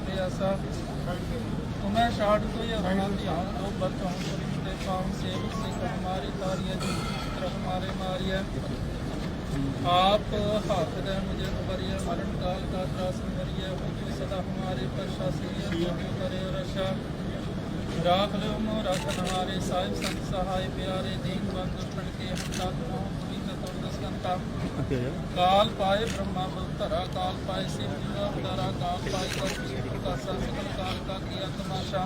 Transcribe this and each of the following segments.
प्यासा तुम्हें शाट तो ये रहना ध्यान तो बच्चों ते काम सेवक से हमारे तारिया जो चित्र हमारे मारिया आप हाथ दे मुझे बरिया मरण काल का त्रासन मरिया जो सदा हमारे पर शासी करे रशा राख लो मो राखन हमारे साहिब संत सहाय प्यारे दीन बंधु ठन के हम साधु पुनीत तुर्दस्कंता काल पाए ब्रह्मा भक्तरा काल पाए शिव उदारा काल पाए कर का सकल काल का किया तमाशा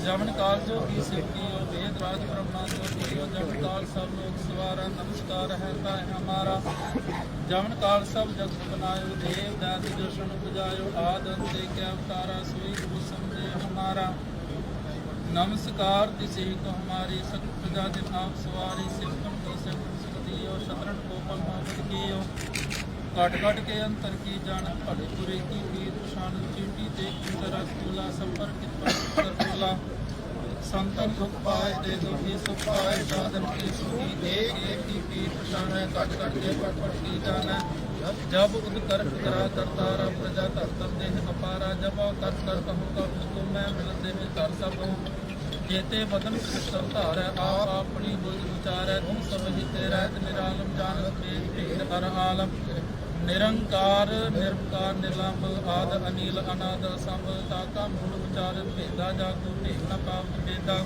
जमन काल जो की शिव की ओ वेद राज ब्रह्मा जो की ओ जमन काल सब लोग सवारा नमस्कार है हमारा जमन काल सब जग बनायो देव दास जशन उपजायो आद अंत क्या अवतारा सोई गुरु समझे हमारा नमस्कार तिसे को हमारी सकल प्रजा दिन आप सवारी सिमकन को सिमकन और शतरन को मोहम्मद कियो काट काट के अंतर की जानत पड़े पूरे की वीर शान चीटी देख जरा तुला संपर कित तुला संतन दुख पाए दे दो ही सुख पाए साधन की सुखी एक एक की पीठ शान है काट काट के पट की जाना जब उद कर करा करतारा प्रजा धरतम देह अपारा जब कर कर कहूँगा उसको मैं मिलते में कर सब जेते बदन संतार आप अपनी बुझ विचार तुम सब ही तेरा निरालम जानत वेद भेद हर आलम निरंकार निरंकार निलंब आद अनिल अनाद संभ ताका मूल उचारत भेदा जाको भेद न पाप भेदा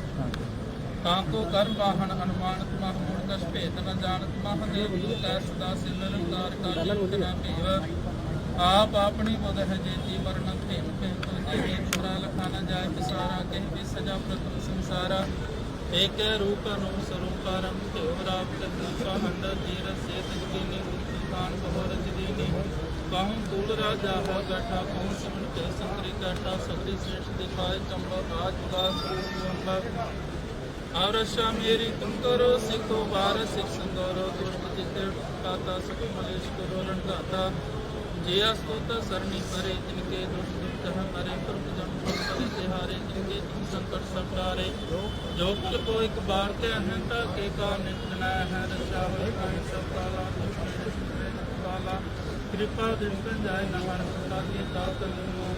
ताको कर वाहन अनुमानत मह मूल कस भेद न जानत महादेव कै सदा से निरंकार का न भेव आप अपनी बुध है जेती वर्णन प्रेम प्रेम तो जेती छुरा लखा न जाए विसारा कह भी सजा प्रथम संसारा एक रूप अनुम स्वरूपारम देवराव हंड तीर से तजकीनी खान बहुरज दीनी कहूँ दूल राजा है बैठा कहूँ सिमन के संतरी कैठा सगरी श्रेष्ठ दिखाए चंबक आज उदास आवरशा मेरी तुम करो सिखो बार सिख संगौरो दुष्ट जिते काता सुख मलेश करो रणगाता जिया स्तोता सरनी करे जिनके दुष्ट दुष्ट है मरे प्रभु जन करे तिहारे जिनके तुम संकट सब टारे जो कुल को एक बार के अहंता के का नितना है रक्षा सब काला वाला कृपा दृष्टन जाय नमन कालिए ताक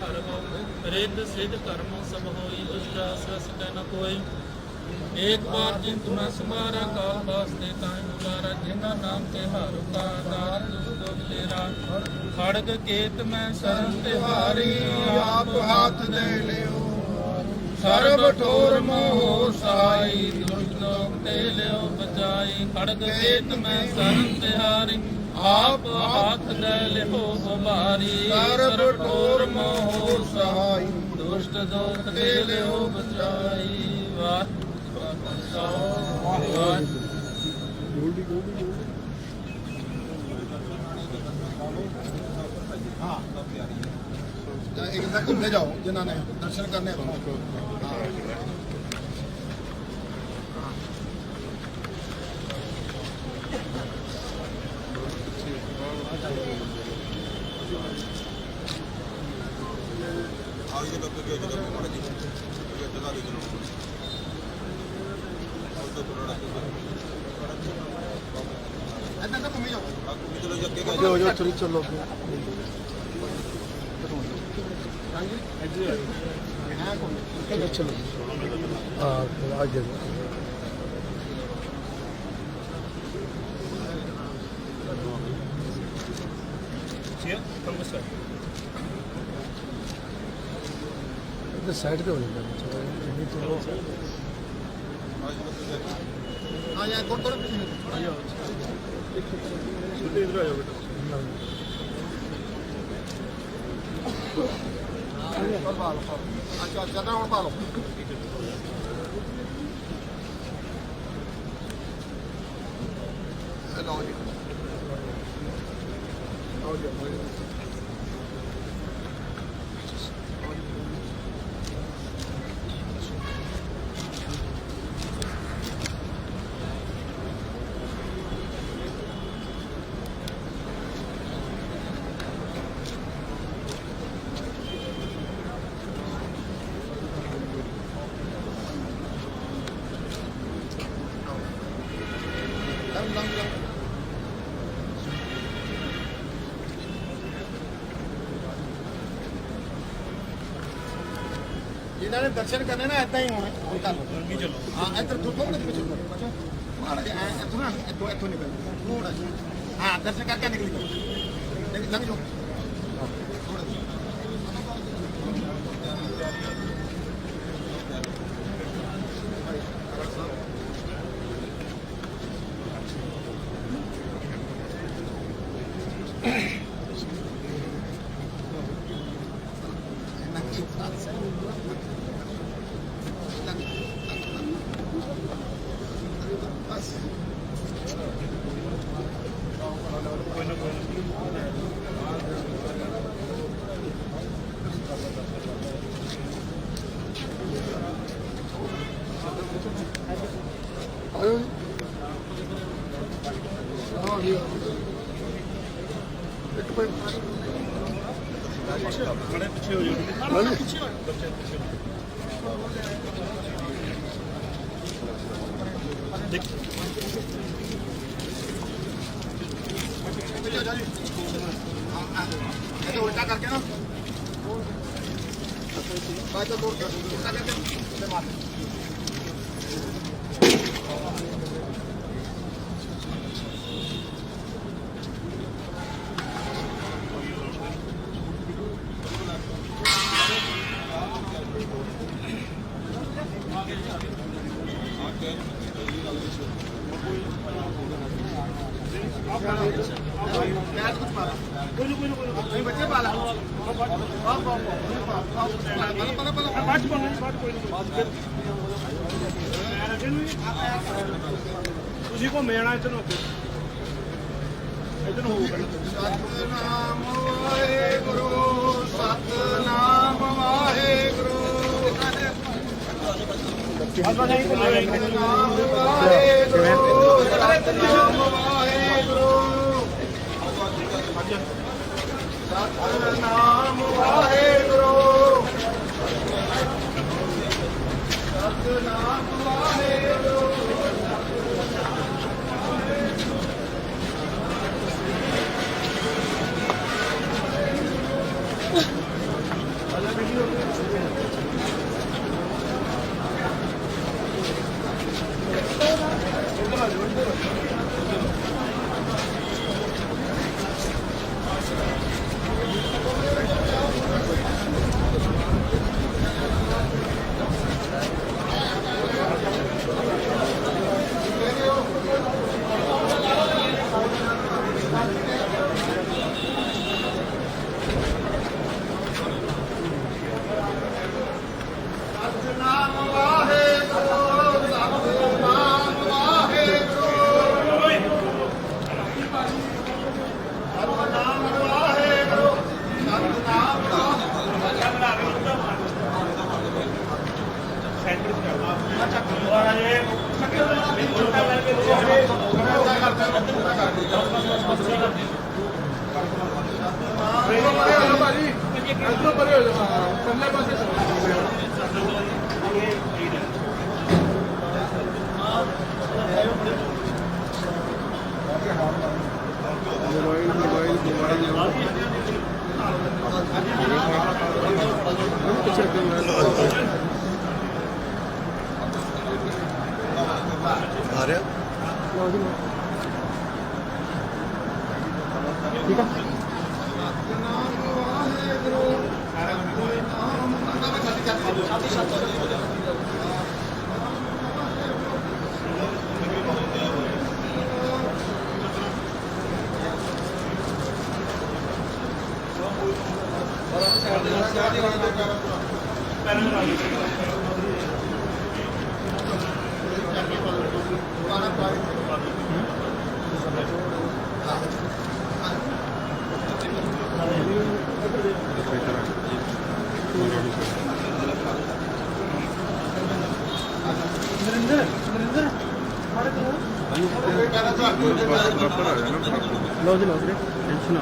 हर हो रेद सिद्ध कर्म सब होई दुष्ट आश्रस न कोई एक बार जिन तुम्हें सुमारा काल वास्ते ताई मुबारा जिना नाम ते हारू का दार दुष्ट तेरा खड़ग केत में शरण तिहारी आप हाथ दे लियो सर्व ठोर मोह सहाई दुष्ट लोग ते लियो बचाई खड़ग केत में शरण तिहारी आप हाथ दे लियो हमारी सर्व ठोर मोह सहाई दुष्ट लोग ते लियो बचाई वाह एक घूमने जाओ जिन्होंने दर्शन करने जो चलो चलो चलो आगे साइड पे हो जाएगा हाँ यार कौन कौन इधर आ जाओ बेटा अच्छा अच्छा ना और पालो हेलो जी आओ जी जिन्हों ने दर्शन करने ना इदा ही होना चलो हाँ इधर थोड़ा पिछले माड़ा जी इतों ना इतों इतों निकल थोड़ा हाँ दर्शन करके निकली लंघ जाओ बड़े पीछे हो जाओ उल्टा करके ना उल्टा करके मार बच्चे पाला ਤੁਸੀਂ ਘੁੰਮੇ ਆਣਾ ਇੱਧਰ ਨੂੰ ਇੱਧਰ ਨੂੰ ਹੋਊਗਾ ਸਤਨਾਮ ਵਾਹਿਗੁਰੂ ਸਤਨਾਮ ਵਾਹਿਗੁਰੂ ਆਪਾਂ ਨਹੀਂ ਘੁੰਮੇ ਸਤਨਾਮ ਵਾਹਿਗੁਰੂ ਸਤਨਾਮ ਵਾਹਿਗੁਰੂ ਸਤਨਾਮ ਵਾਹਿਗੁਰੂ ਸਤਨਾਮ ਵਾਹਿਗੁਰੂ ठीक है लो जी टेंशन ना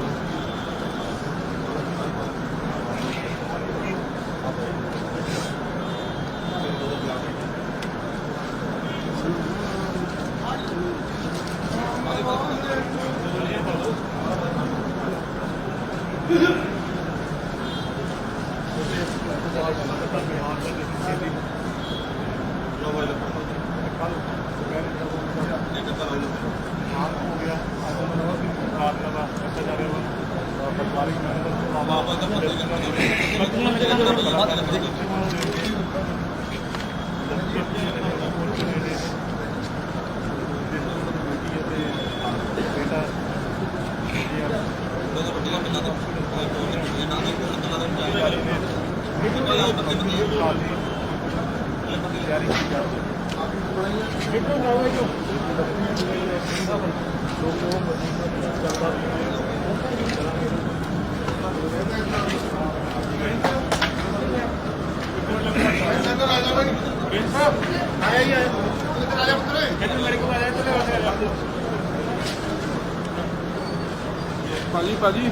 ਭਾਜੀ ਭਾਜੀ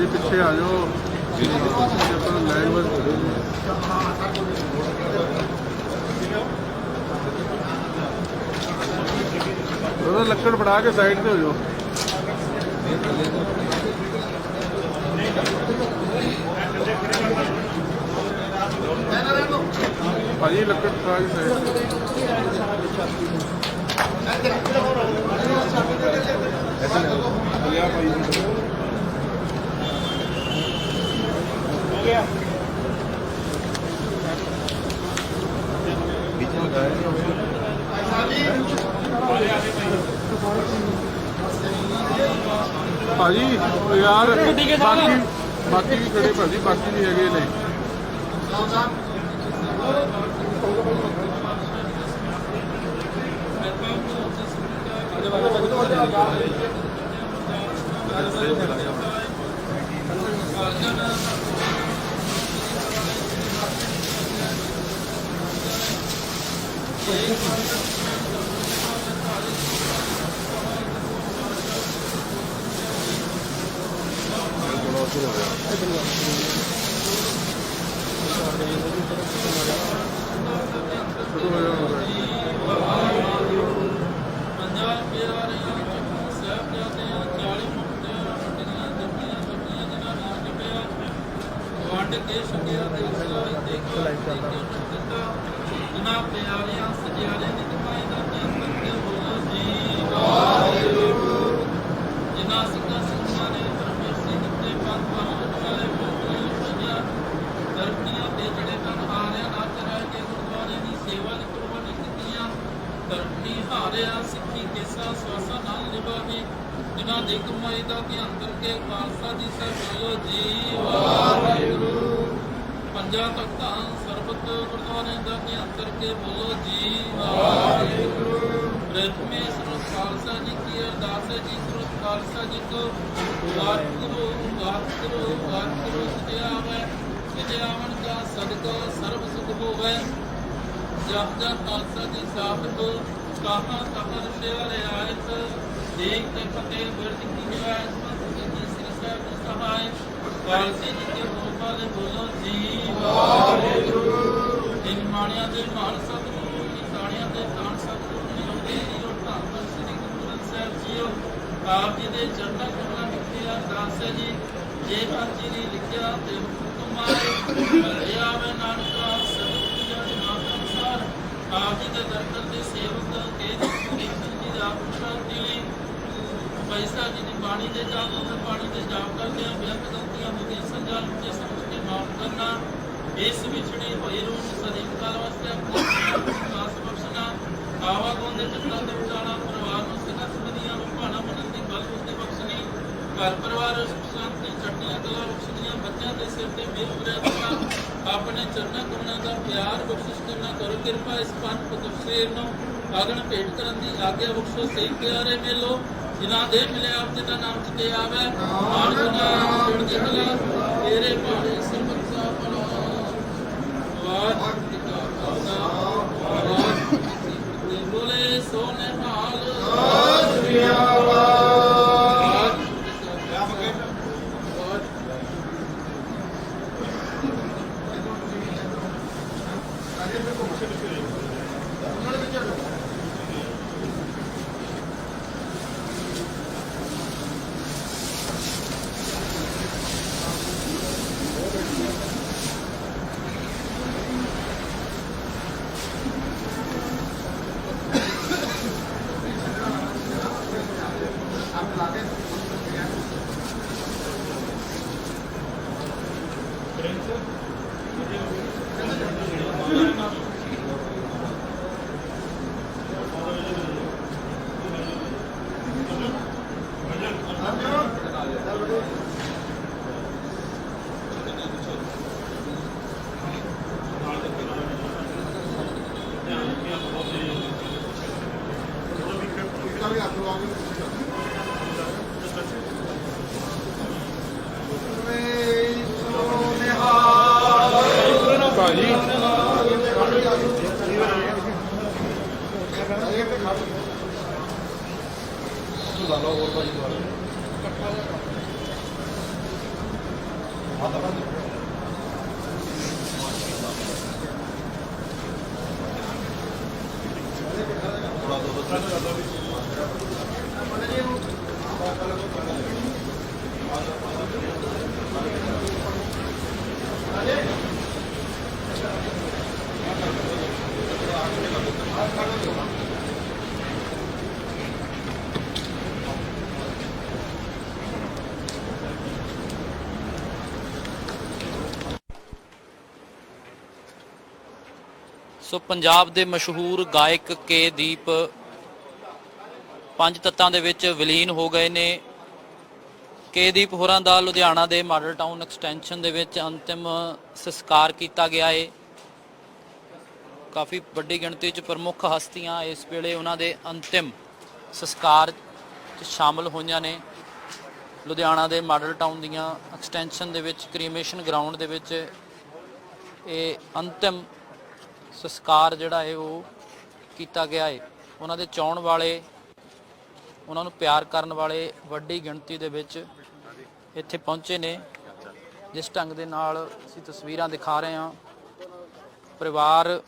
ਪਿੱਛੇ ਆ ਜਾਓ ਆਪਾਂ ਲਾਈਵ ਬਸ ਉਹਦਾ ਲੱਕੜ ਫੜਾ ਕੇ ਸਾਈਡ ਤੇ ਹੋ ਜਾਓ ਭਾਜੀ ਲੱਕੜ ਫੜਾ ਕੇ ਭਾਜੀ ਯਾਰ ਬਾਕੀ ਵੀ ਖੜੇ ਭਾਜੀ ਬਾਕੀ ਵੀ ਹੈਗੇ ਨੇ सिक्खी केसा स्वासा नाल निभावे जिन्हां दी कमाई दा ध्यान करके खालसा जी सब बोलो जी वाहिगुरू पंजा तख्तां सरबत गुरुद्वारे दा ध्यान करके बोलो जी वाहिगुरू प्रथमे श्री खालसा जी की अरदास है जी श्री खालसा जी को वाहिगुरू वाहिगुरू वाहिगुरू सजावे सजावन का सदका सर्व सुख होवे जब जब खालसा जी साहिब कहाँ कहाँ शेर आयत देखते फतेह वर्द की निवास की श्री साहब सहाय खालसे जी के गोपाल बोलो जी वाहिगुरू इन माणिया दे मान सतगुरु निशानिया दे तान सतगुरु नियोगे और धाम श्री गुरु ग्रंथ साहिब जीओ आप जी दे चरणा कमला लिखे अरदास है जी जे जी ने लिखिया ते हुक्म आए आवे नानका सब पूजा दे नाम अनुसार आप जी दे दरबार दे सेवक पैसा जी की बाणी के जाप बाणी के जाप करते हैं व्यर्थ गलतियां होती संजाल मुझे समझ के माफ करना इस विछड़ी हुई रूप सदैव काल वास्ते अपने विश्वास बख्शना आवागोंदे चक्रा दे उजाला परिवार को सिखा सुनिया भाना बनन की बल उसने बख्शनी घर परिवार सुख शांति ਚਰਨਾਂ ਕਮਲਾਂ ਦਾ ਪਿਆਰ ਬਖਸ਼ਿਸ਼ ਕਰਨਾ ਕਰੋ ਕਿਰਪਾ ਇਸ ਪੰਜ ਪਤਕ ਸਰੀਰ ਨੂੰ ਆਗਣ ਭੇਟ ਕਰਨ ਦੀ ਆਗਿਆ ਬਖਸ਼ੋ ਸਹੀ ਪਿਆਰੇ ਮੇਲੋ ਜਿਨ੍ਹਾਂ ਦੇ ਮਿਲੇ ਆਪ ਜਿਨ੍ਹਾਂ ਨਾਮ ਚਿਤੇ ਆਵੇ ਮਾਨੁ ਨਾਮ ਚੜ੍ਹਦੀ ਕਲਾ ਤੇਰੇ ਭਾਣੇ ਸਰਬਤ ਸਾ ਭਲਾ ਵਾਹਿਗੁਰੂ ਜੀ ਕਾ ਖਾਲਸਾ ਵਾਹਿਗੁਰੂ ਜੀ ਕੀ ਫਤਿਹ ਬੋਲੇ ਸੋ ਨਿਹਾਲ ਸਤਿ ਸ੍ਰੀ ਅਕਾਲ। ਭਾਜੀ ਸੋ ਪੰਜਾਬ ਦੇ ਮਸ਼ਹੂਰ ਗਾਇਕ ਕੇ ਦੀਪ ਪੰਜ ਤੱਤਾਂ ਦੇ ਵਿੱਚ ਵਿਲੀਨ ਹੋ ਗਏ ਨੇ। ਕੇ ਦੀਪ ਹੋਰਾਂ ਦਾ ਲੁਧਿਆਣਾ ਦੇ ਮਾਡਲ ਟਾਊਨ ਐਕਸਟੈਂਸ਼ਨ ਦੇ ਵਿੱਚ ਅੰਤਿਮ ਸੰਸਕਾਰ ਕੀਤਾ ਗਿਆ ਹੈ। ਕਾਫੀ ਵੱਡੀ ਗਿਣਤੀ 'ਚ ਪ੍ਰਮੁੱਖ ਹਸਤੀਆਂ ਇਸ ਵੇਲੇ ਉਹਨਾਂ ਦੇ ਅੰਤਿਮ ਸੰਸਕਾਰ 'ਚ ਸ਼ਾਮਲ ਹੋਈਆਂ ਨੇ। ਲੁਧਿਆਣਾ ਦੇ ਮਾਡਲ ਟਾਊਨ ਦੀਆਂ ਐਕਸਟੈਂਸ਼ਨ ਦੇ ਵਿੱਚ ਕ੍ਰੀਮੇਸ਼ਨ ਗਰਾਊਂਡ ਦੇ ਵਿੱਚ ਇਹ ਅੰਤਿਮ ਸੰਸਕਾਰ ਜਿਹੜਾ ਹੈ ਉਹ ਕੀਤਾ ਗਿਆ ਹੈ। ਉਹਨਾਂ ਦੇ ਚਾਹੁਣ ਵਾਲੇ, ਉਹਨਾਂ ਨੂੰ ਪਿਆਰ ਕਰਨ ਵਾਲੇ ਵੱਡੀ ਗਿਣਤੀ ਦੇ ਵਿੱਚ ਇੱਥੇ ਪਹੁੰਚੇ ਨੇ। ਜਿਸ ਢੰਗ ਦੇ ਨਾਲ ਅਸੀਂ ਤਸਵੀਰਾਂ ਦਿਖਾ ਰਹੇ ਹਾਂ, ਪਰਿਵਾਰ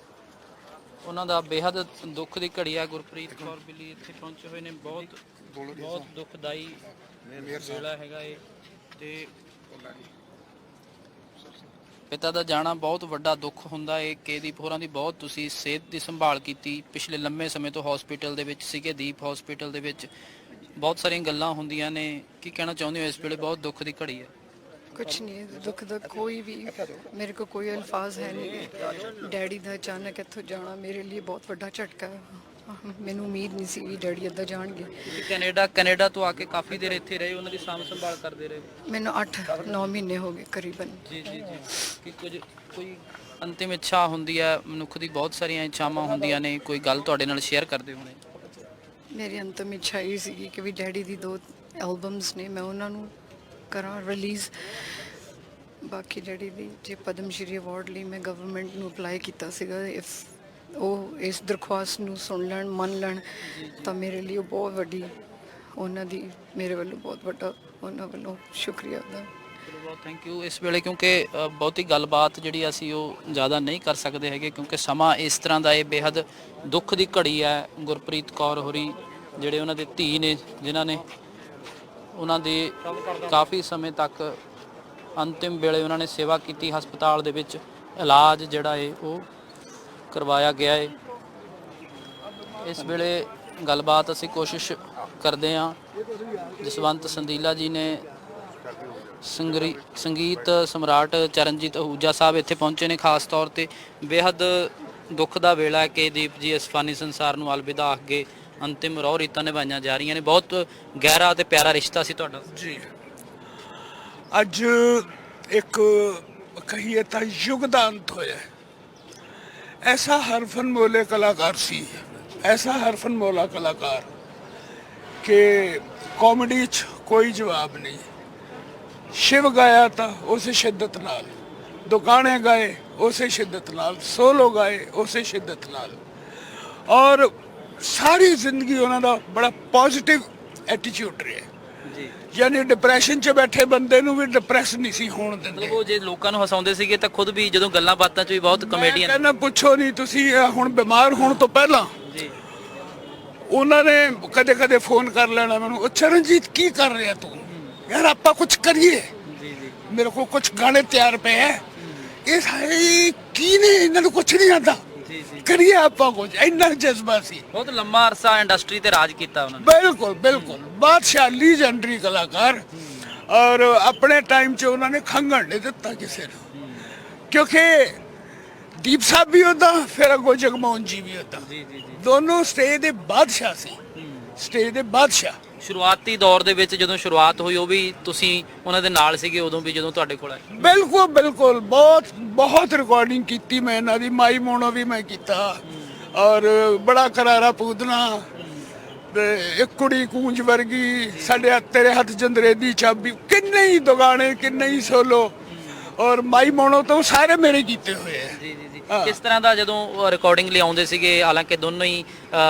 ਉਹਨਾਂ ਦਾ ਬੇਹੱਦ ਦੁੱਖ ਦੀ ਘੜੀ ਹੈ। ਗੁਰਪ੍ਰੀਤ ਕੌਰ ਬਿੱਲੀ ਇੱਥੇ ਪਹੁੰਚੇ ਹੋਏ ਨੇ। ਬਹੁਤ ਦੁਖਦਾਈ ਵੇਲਾ ਹੈਗਾ ਇਹ, ਤੇ ਪਿਤਾ ਦਾ ਜਾਣਾ ਬਹੁਤ ਵੱਡਾ ਦੁੱਖ ਹੁੰਦਾ ਹੈ। ਕੇ ਦੀਪ ਹੋਰਾਂ ਦੀ ਬਹੁਤ ਤੁਸੀਂ ਸਿਹਤ ਦੀ ਸੰਭਾਲ ਕੀਤੀ, ਪਿਛਲੇ ਲੰਮੇ ਸਮੇਂ ਤੋਂ ਹਸਪੀਟਲ ਦੇ ਵਿੱਚ ਸੀਗੇ। ਦੀਪ ਹਸਪੀਟਲ ਦੇ ਵਿੱਚ ਬਹੁਤ ਸਾਰੀਆਂ ਗੱਲਾਂ ਹੁੰਦੀਆਂ ਨੇ, ਕੀ ਕਹਿਣਾ ਚਾਹੁੰਦੇ ਹੋ ਇਸ ਵੇਲੇ? ਬਹੁਤ ਦੁੱਖ ਦੀ ਘੜੀ ਹੈ। कुछ नहीं, दुख का कोई भी मेरे को कोई अल्फाज है नहीं। डैडी का अचानक इत्थों जाना मेरे लिए बहुत बड़ा झटका है। मैनू उम्मीद नहीं सी भी डैडी इदा जाएंगे। कनेडा तो आके काफी देर इत्थे रहे, उन्हां दी साम संभाल करते रहे। मैनू 8-9 महीने हो गए करीबन। जी जी जी कि कुछ कोई अंतिम इच्छा हुंदी है, मनुख दी बहुत सारियां इच्छावां हुंदियां ने, कोई गल तुहाडे नाल शेयर करदे होणे? मेरी अंतिम इच्छा ये सी कि भी डैडी दी 2 एल्बम्स ने, मैं उन्हां नू करा रिलीज़। बाकी डैडी दी जे पद्म श्री अवार्ड ਲਈ मैं गवर्नमेंट ਨੂੰ ਅਪਲਾਈ ਕੀਤਾ ਸੀਗਾ। ਇਫ ਉਹ ਇਸ ਦਰਖਾਸਤ ਨੂੰ ਸੁਣ ਲੈਣ, ਮੰਨ ਲੈਣ ਤਾਂ ਮੇਰੇ ਲਈ ਉਹ ਬਹੁਤ ਵੱਡੀ, ਉਹਨਾਂ ਦੀ ਮੇਰੇ ਵੱਲੋਂ ਬਹੁਤ ਵੱਡਾ ਉਹਨਾਂ ਵੱਲੋਂ ਸ਼ੁਕਰੀਆ ਅਦਾ। ਬਹੁਤ ਥੈਂਕ ਯੂ। ਇਸ ਵੇਲੇ ਕਿਉਂਕਿ ਬਹੁਤੀ ਗੱਲਬਾਤ ਜਿਹੜੀ ਅਸੀਂ ਉਹ ਜ਼ਿਆਦਾ ਨਹੀਂ ਕਰ ਸਕਦੇ ਹੈਗੇ, ਕਿਉਂਕਿ ਸਮਾਂ ਇਸ ਤਰ੍ਹਾਂ ਦਾ ਇਹ ਬੇਹੱਦ ਦੁੱਖ ਦੀ ਘੜੀ ਹੈ। ਗੁਰਪ੍ਰੀਤ ਕੌਰ ਹੋਰੀ ਜਿਹੜੇ ਉਹਨਾਂ ਦੇ ਧੀ ਨੇ, ਜਿਨ੍ਹਾਂ ਨੇ ਉਹਨਾਂ ਦੇ ਕਾਫੀ ਸਮੇਂ ਤੱਕ ਅੰਤਿਮ ਵੇਲੇ ਉਹਨਾਂ ਨੇ ਸੇਵਾ ਕੀਤੀ। ਹਸਪਤਾਲ ਦੇ ਵਿੱਚ ਇਲਾਜ ਜਿਹੜਾ ਹੈ ਉਹ ਕਰਵਾਇਆ ਗਿਆ ਹੈ। ਇਸ ਵੇਲੇ ਗੱਲਬਾਤ ਅਸੀਂ ਕੋਸ਼ਿਸ਼ ਕਰਦੇ ਹਾਂ। ਜਸਵੰਤ ਸੰਦੀਲਾ ਜੀ ਨੇ, ਸੰਗੀਤ ਸਮਰਾਟ ਚਰਨਜੀਤ ਅਹੂਜਾ ਸਾਹਿਬ ਇੱਥੇ ਪਹੁੰਚੇ ਨੇ ਖਾਸ ਤੌਰ ਤੇ। ਬੇਹੱਦ ਦੁੱਖ ਦਾ ਵੇਲਾ ਹੈ ਕਿ ਦੀਪ ਜੀ ਇਸ ਫਾਨੀ ਸੰਸਾਰ ਨੂੰ ਅਲਵਿਦਾ ਆਖ ਕੇ ਅੰਤਿਮ ਰੋਹ ਰੀਤਾਂ ਨਿਭਾਈਆਂ ਜਾ ਰਹੀਆਂ ਨੇ। ਬਹੁਤ ਗਹਿਰਾ ਤੇ ਪਿਆਰਾ ਰਿਸ਼ਤਾ ਸੀ ਤੁਹਾਡਾ। ਜੀ, ਅੱਜ ਇੱਕ ਕਹੀਏ ਤਾਂ ਯੁੱਗ ਦਾ ਅੰਤ ਹੋਇਆ। ਐਸਾ ਹਰਫਨ ਮੋਲੇ ਕਲਾਕਾਰ ਸੀ, ਐਸਾ ਹਰਫਨ ਮੋਲਾ ਕਲਾਕਾਰ ਕਿ ਕਾਮੇਡੀ 'ਚ ਕੋਈ ਜਵਾਬ ਨਹੀਂ। शिव गाया था उसे शिद्दत नाल, दो गाने गाए उसे शिद्दत नाल, सोलो गाए उसे शिद्दत नाल, और सारी जिंदगी उन्होंने बड़ा पॉजिटिव एटीट्यूड रहा। यानी डिप्रैशन च बैठे बंदे नूं भी डिप्रैस नहीं सी होण दिंदे। ਮਤਲਬ ਉਹ ਜੇ ਲੋਕਾਂ ਨੂੰ ਹਸਾਉਂਦੇ ਸੀਗੇ ਤਾਂ ਖੁਦ ਵੀ ਜਦੋਂ ਗੱਲਾਂ ਬਾਤਾਂ 'ਚ ਵੀ ਬਹੁਤ ਕਮੇਡੀਅਨ ਕਹਿੰਦਾ ਪੁੱਛੋ ਨਹੀਂ ਤੁਸੀਂ, ਹੁਣ ਬਿਮਾਰ ਹੋਣ ਤੋਂ ਪਹਿਲਾਂ ਜੀ ਉਹਨਾਂ ਨੇ ਕਦੇ ਕਦੇ ਫੋਨ ਕਰ ਲੈਣਾ ਮੈਨੂੰ, ਚਰਨਜੀਤ ਕੀ ਕਰ ਰਿਹਾ ਤੂੰ यार, ਆਪਾਂ कुछ करिए, मेरे को कुछ गाने तैयार पे है, ये सारे की ने इन्हां नूं कुछ नहीं आता, करिए ਆਪਾਂ कुछ, ਇੰਨਾ ਜਜ਼ਬਾ ਸੀ। ਬਹੁਤ ਲੰਮਾ ਅਰਸਾ ਇੰਡਸਟਰੀ ਤੇ ਰਾਜ ਕੀਤਾ ਉਹਨਾਂ ਨੇ। ਬਿਲਕੁਲ ਬਿਲकुल ਬਾਦਸ਼ਾਹ ਲੀਜੈਂਡਰੀ ਕਲਾਕਾਰ, ਔਰ ਆਪਣੇ ਟਾਈਮ 'ਚ ਉਹਨਾਂ ਨੇ ਖੰਘਣ ਨਹੀਂ ਦਿੱਤਾ ਕਿਸੇ ਨੂੰ, ਕਿਉਂਕਿ ਦੀਪ ਸਾਹਿਬ ਵੀ ਉਹਦਾ, ਫਿਰ ਅੱਗੋਂ ਜਗਮੋਹਨ ਜੀ ਵੀ ਉਹਦਾ, ਦੋਨੋਂ ਸਟੇਜ ਦੇ ਬਾਦਸ਼ਾਹ ਸੀ, ਸਟੇਜ ਦੇ ਬਾਦਸ਼ਾਹ। ਸ਼ੁਰੂਆਤੀ ਦੌਰ ਦੇ ਵਿੱਚ ਜਦੋਂ ਸ਼ੁਰੂਆਤ ਹੋਈ ਉਹ ਵੀ ਤੁਸੀਂ ਉਹਨਾਂ ਦੇ ਨਾਲ ਸੀਗੇ ਉਦੋਂ ਵੀ ਜਦੋਂ ਤੁਹਾਡੇ ਕੋਲ ਆਏ? ਬਿਲਕੁਲ ਬਿਲकुल ਬਹੁਤ ਰਿਕਾਰਡਿੰਗ ਕੀਤੀ ਮੈਂ ਇਹਨਾਂ ਦੀ, ਮਾਈ ਮੋਣੋ ਵੀ ਮੈਂ ਕੀਤਾ, ਔਰ ਬੜਾ ਕਰਾਰਾ ਪੂਦਨਾ, ਤੇ ਇੱਕ ਕੁੜੀ ਕੂੰਜ ਵਰਗੀ, ਸਾਡੇ ਤੇਰੇ ਹੱਥ ਜੰਦਰੇ ਦੀ ਚਾਬੀ, ਕਿੰਨੇ ਹੀ ਦੁਗਾਣੇ, ਕਿੰਨੇ ਹੀ ਸੋਲੋ, ਔਰ ਮਾਈ ਮੋਣੋ ਤੋਂ ਸਾਰੇ ਮੇਰੇ ਕੀਤੇ ਹੋਏ ਆ। ਜੀ ਕਿਸ ਤਰ੍ਹਾਂ ਦਾ ਜਦੋਂ ਰਿਕਾਰਡਿੰਗ ਲਈ ਆਉਂਦੇ ਸੀਗੇ, ਹਾਲਾਂਕਿ ਦੋਨੋਂ ਹੀ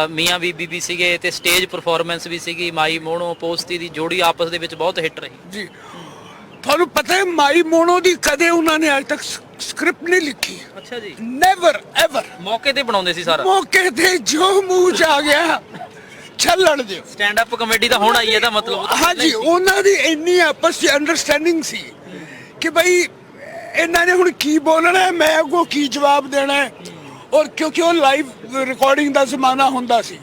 ਮੀਆਂ ਬੀਬੀ ਵੀ ਸੀਗੇ ਤੇ ਸਟੇਜ ਪਰਫਾਰਮੈਂਸ ਵੀ ਸੀਗੀ, ਮਾਈ ਮੋਣੋ ਪੋਸਤੀ ਦੀ ਜੋੜੀ ਆਪਸ ਦੇ ਵਿੱਚ ਬਹੁਤ ਹਿੱਟ ਰਹੀ ਜੀ। ਤੁਹਾਨੂੰ ਪਤਾ ਹੈ ਮਾਈ ਮੋਣੋ ਦੀ ਕਦੇ ਉਹਨਾਂ ਨੇ ਅੱਜ ਤੱਕ ਸਕ੍ਰਿਪਟ ਨਹੀਂ ਲਿਖੀ। ਅੱਛਾ ਜੀ। ਨੈਵਰ ਐਵਰ, ਮੌਕੇ ਤੇ ਬਣਾਉਂਦੇ ਸੀ ਸਾਰਾ, ਮੌਕੇ ਤੇ ਜੋ ਮੂੰਹ 'ਚ ਆ ਗਿਆ ਚੱਲਣ ਦਿਓ। ਸਟੈਂਡ ਅਪ ਕਮੇਡੀ ਦਾ ਹੁਣ ਆਈ ਇਹਦਾ ਮਤਲਬ? ਹਾਂਜੀ, ਉਹਨਾਂ ਦੀ ਇੰਨੀ ਆਪਸ 'ਚ ਅੰਡਰਸਟੈਂਡਿੰਗ ਸੀ ਕਿ ਬਈ ਇਹਨਾਂ ਨੇ ਹੁਣ ਕੀ ਬੋਲਣਾ ਹੈ, ਮੈਂ ਅੱਗੋਂ ਕੀ ਜਵਾਬ ਦੇਣਾ ਹੈ, ਔਰ ਕਿਉਂਕਿ ਉਹ ਲਾਈਵ ਰਿਕਾਰਡਿੰਗ ਦਾ ਜ਼ਮਾਨਾ ਹੁੰਦਾ ਸੀ,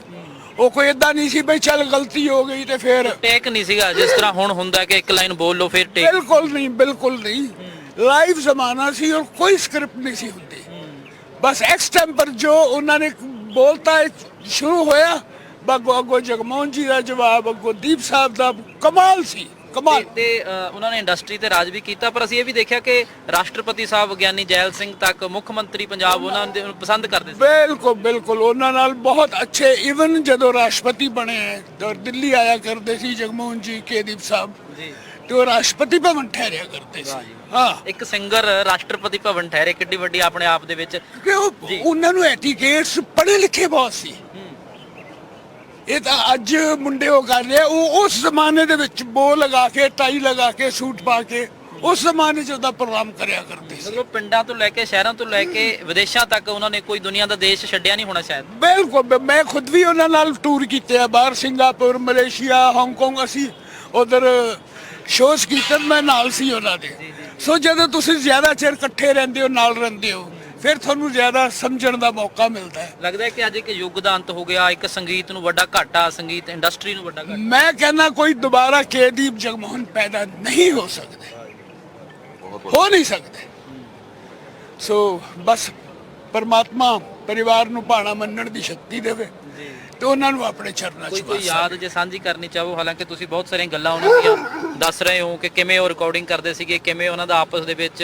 ਉਹ ਕੋਈ ਇਦਾਂ ਨਹੀਂ ਸੀ ਬਈ ਚੱਲ ਗਲਤੀ ਹੋ ਗਈ ਤੇ ਫਿਰ ਟੇਕ ਨਹੀਂ ਸੀਗਾ ਜਿਸ ਤਰ੍ਹਾਂ ਹੁਣ ਹੁੰਦਾ ਕਿ ਇੱਕ ਲਾਈਨ ਬੋਲ ਲਓ ਫਿਰ ਟੇਕ। ਬਿਲਕੁਲ ਨਹੀਂ, ਬਿਲਕੁਲ ਨਹੀਂ, ਲਾਈਵ ਜ਼ਮਾਨਾ ਸੀ ਔਰ ਕੋਈ ਸਕ੍ਰਿਪਟ ਨਹੀਂ ਸੀ ਹੁੰਦੀ, ਬਸ ਐਕਸਟੈਂਪਰ ਜੋ ਉਹਨਾਂ ਨੇ ਬੋਲਤਾ ਸ਼ੁਰੂ ਹੋਇਆ, ਅੱਗੋਂ ਜਗਮੋਹਨ ਜੀ ਦਾ ਜਵਾਬ, ਅੱਗੋਂ ਦੀਪ ਸਾਹਿਬ ਦਾ, ਕਮਾਲ ਸੀ, ਕਮਾਲ। ਤੇ ਉਹਨਾਂ ਨੇ ਇੰਡਸਟਰੀ ਤੇ ਰਾਜ ਵੀ ਕੀਤਾ, ਪਰ ਅਸੀਂ ਇਹ ਵੀ ਦੇਖਿਆ ਕਿ ਰਾਸ਼ਟਰਪਤੀ ਸਾਹਿਬ ਵਿਗਿਆਨੀ ਜੈਲ ਸਿੰਘ ਤੱਕ, ਮੁੱਖ ਮੰਤਰੀ ਪੰਜਾਬ ਉਹਨਾਂ ਨੂੰ ਪਸੰਦ ਕਰਦੇ ਸੀ। ਬਿਲਕੁਲ ਬਿਲकुल, ਉਹਨਾਂ ਨਾਲ ਬਹੁਤ ਅੱਛੇ, ਇਵਨ ਜਦੋਂ ਰਾਸ਼ਟਰਪਤੀ ਬਣੇ ਔਰ ਦਿੱਲੀ ਆਇਆ ਕਰਦੇ ਸੀ ਜਗਮੋਹਨ ਜੀ, ਕੇ ਦੀਪ ਸਾਹਿਬ ਜੀ, ਤੇ ਉਹ ਰਾਸ਼ਟਰਪਤੀ ਭਵਨ ਠਹਿਰਿਆ ਕਰਦੇ ਸੀ। ਹਾਂ, ਇੱਕ ਸਿੰਗਰ ਰਾਸ਼ਟਰਪਤੀ ਭਵਨ ਠਹਿਰੇ, ਕਿੱਡੀ ਵੱਡੀ ਆਪਣੇ ਆਪ ਦੇ ਵਿੱਚ, ਕਿ ਉਹਨਾਂ ਨੂੰ ਐਟੀਕੇਟਸ, ਪੜ੍ਹੇ ਲਿਖੇ ਬਹੁਤ ਸੀ। ਇਹ ਤਾਂ ਅੱਜ ਮੁੰਡੇ ਉਹ ਕਰ ਰਹੇ, ਉਹ ਉਸ ਜ਼ਮਾਨੇ ਦੇ ਵਿੱਚ ਬੋ ਲਗਾ ਕੇ, ਟਾਈ ਲਗਾ ਕੇ, ਸੂਟ ਪਾ ਕੇ, ਉਸ ਜ਼ਮਾਨੇ 'ਚ ਉਹਦਾ ਪ੍ਰੋਗਰਾਮ ਕਰਿਆ ਕਰਦੇ ਸੀ। ਮਤਲਬ ਪਿੰਡਾਂ ਤੋਂ ਲੈ ਕੇ, ਸ਼ਹਿਰਾਂ ਤੋਂ ਲੈ ਕੇ ਵਿਦੇਸ਼ਾਂ ਤੱਕ ਉਹਨਾਂ ਨੇ ਕੋਈ ਦੁਨੀਆ ਦਾ ਦੇਸ਼ ਛੱਡਿਆ ਨਹੀਂ ਹੋਣਾ ਸ਼ਾਇਦ। ਬਿਲਕੁਲ, ਮੈਂ ਖੁਦ ਵੀ ਉਹਨਾਂ ਨਾਲ ਟੂਰ ਕੀਤੇ ਆ ਬਾਹਰ, ਸਿੰਗਾਪੁਰ, ਮਲੇਸ਼ੀਆ, ਹਾਂਗਕਾਂਗ, ਅਸੀਂ ਉਧਰ ਸ਼ੋਜ਼ ਕੀਤੇ, ਮੈਂ ਨਾਲ ਸੀ ਉਹਨਾਂ ਦੇ। ਸੋ ਜਦੋਂ ਤੁਸੀਂ ਜ਼ਿਆਦਾ ਚਿਰ ਇਕੱਠੇ ਰਹਿੰਦੇ ਹੋ, ਨਾਲ ਰਹਿੰਦੇ ਹੋ, ਫਿਰ ਤੁਹਾਨੂੰ ਜ਼ਿਆਦਾ ਸਮਝਣ ਦਾ ਮੌਕਾ ਮਿਲਦਾ ਹੈ। ਲੱਗਦਾ ਹੈ ਕਿ ਅੱਜ ਇੱਕ ਯੁੱਗ ਦਾ ਅੰਤ ਹੋ ਗਿਆ, ਇੱਕ ਸੰਗੀਤ ਨੂੰ ਵੱਡਾ ਘਾਟਾ, ਸੰਗੀਤ ਇੰਡਸਟਰੀ ਨੂੰ ਵੱਡਾ ਘਾਟਾ। ਮੈਂ ਕਹਿੰਦਾ ਕੋਈ ਦੁਬਾਰਾ ਕੇਦੀਪ ਜਗਮੋਹਨ ਪੈਦਾ ਨਹੀਂ ਹੋ ਸਕਦੇ, ਹੋ ਨਹੀਂ ਸਕਦੇ। ਸੋ ਬਸ ਪਰਮਾਤਮਾ ਪਰਿਵਾਰ ਨੂੰ ਭਾਣਾ ਮੰਨਣ ਦੀ ਸ਼ਕਤੀ ਦੇਵੇ ਤੇ ਉਹਨਾਂ ਨੂੰ ਆਪਣੇ ਚਰਨਾਂ 'ਚ ਕੋਈ ਯਾਦ ਜੇ ਸਾਂਝੀ ਕਰਨੀ ਚਾਹੋ, ਹਾਲਾਂਕਿ ਤੁਸੀਂ ਬਹੁਤ ਸਾਰੀਆਂ ਗੱਲਾਂ ਉਹਨਾਂ ਦੀਆਂ ਦੱਸ ਰਹੇ ਹੋ ਕਿ ਕਿਵੇਂ ਉਹ ਰਿਕਾਰਡਿੰਗ ਕਰਦੇ ਸੀਗੇ, ਕਿਵੇਂ ਉਹਨਾਂ ਦਾ ਆਪਸ ਦੇ ਵਿੱਚ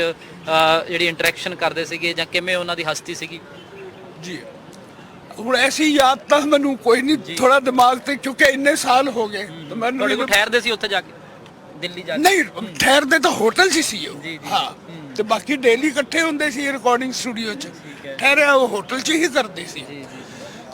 ਜਿਹੜੀ ਇੰਟਰੈਕਸ਼ਨ ਕਰਦੇ ਸੀਗੇ, ਜਾਂ ਕਿਵੇਂ ਉਹਨਾਂ ਦੀ ਹਸਤੀ ਸੀਗੀ ਜੀ। ਹੁਣ ਐਸੀ ਯਾਦ ਤਾਂ ਮੈਨੂੰ ਕੋਈ ਨਹੀਂ, ਥੋੜਾ ਦਿਮਾਗ ਤੇ, ਕਿਉਂਕਿ ਇੰਨੇ ਸਾਲ ਹੋ ਗਏ ਮੈਨੂੰ। ਤੁਹਾਡੇ ਕੋਲ ਠਹਿਰਦੇ ਸੀ ਉੱਥੇ ਜਾ ਕੇ, ਦਿੱਲੀ ਜਾ ਕੇ? ਨਹੀਂ, ਠਹਿਰਦੇ ਤਾਂ ਹੋਟਲ 'ਚ ਸੀ ਉਹ। ਹਾਂ, ਤੇ ਬਾਕੀ ਡੇਲੀ ਇਕੱਠੇ ਹੁੰਦੇ ਸੀ ਰਿਕਾਰਡਿੰਗ ਸਟੂਡੀਓ 'ਚ, ਠਹਿਰਿਆ ਉਹ ਹੋਟਲ 'ਚ ਹੀ ਕਰਦੇ ਸੀ।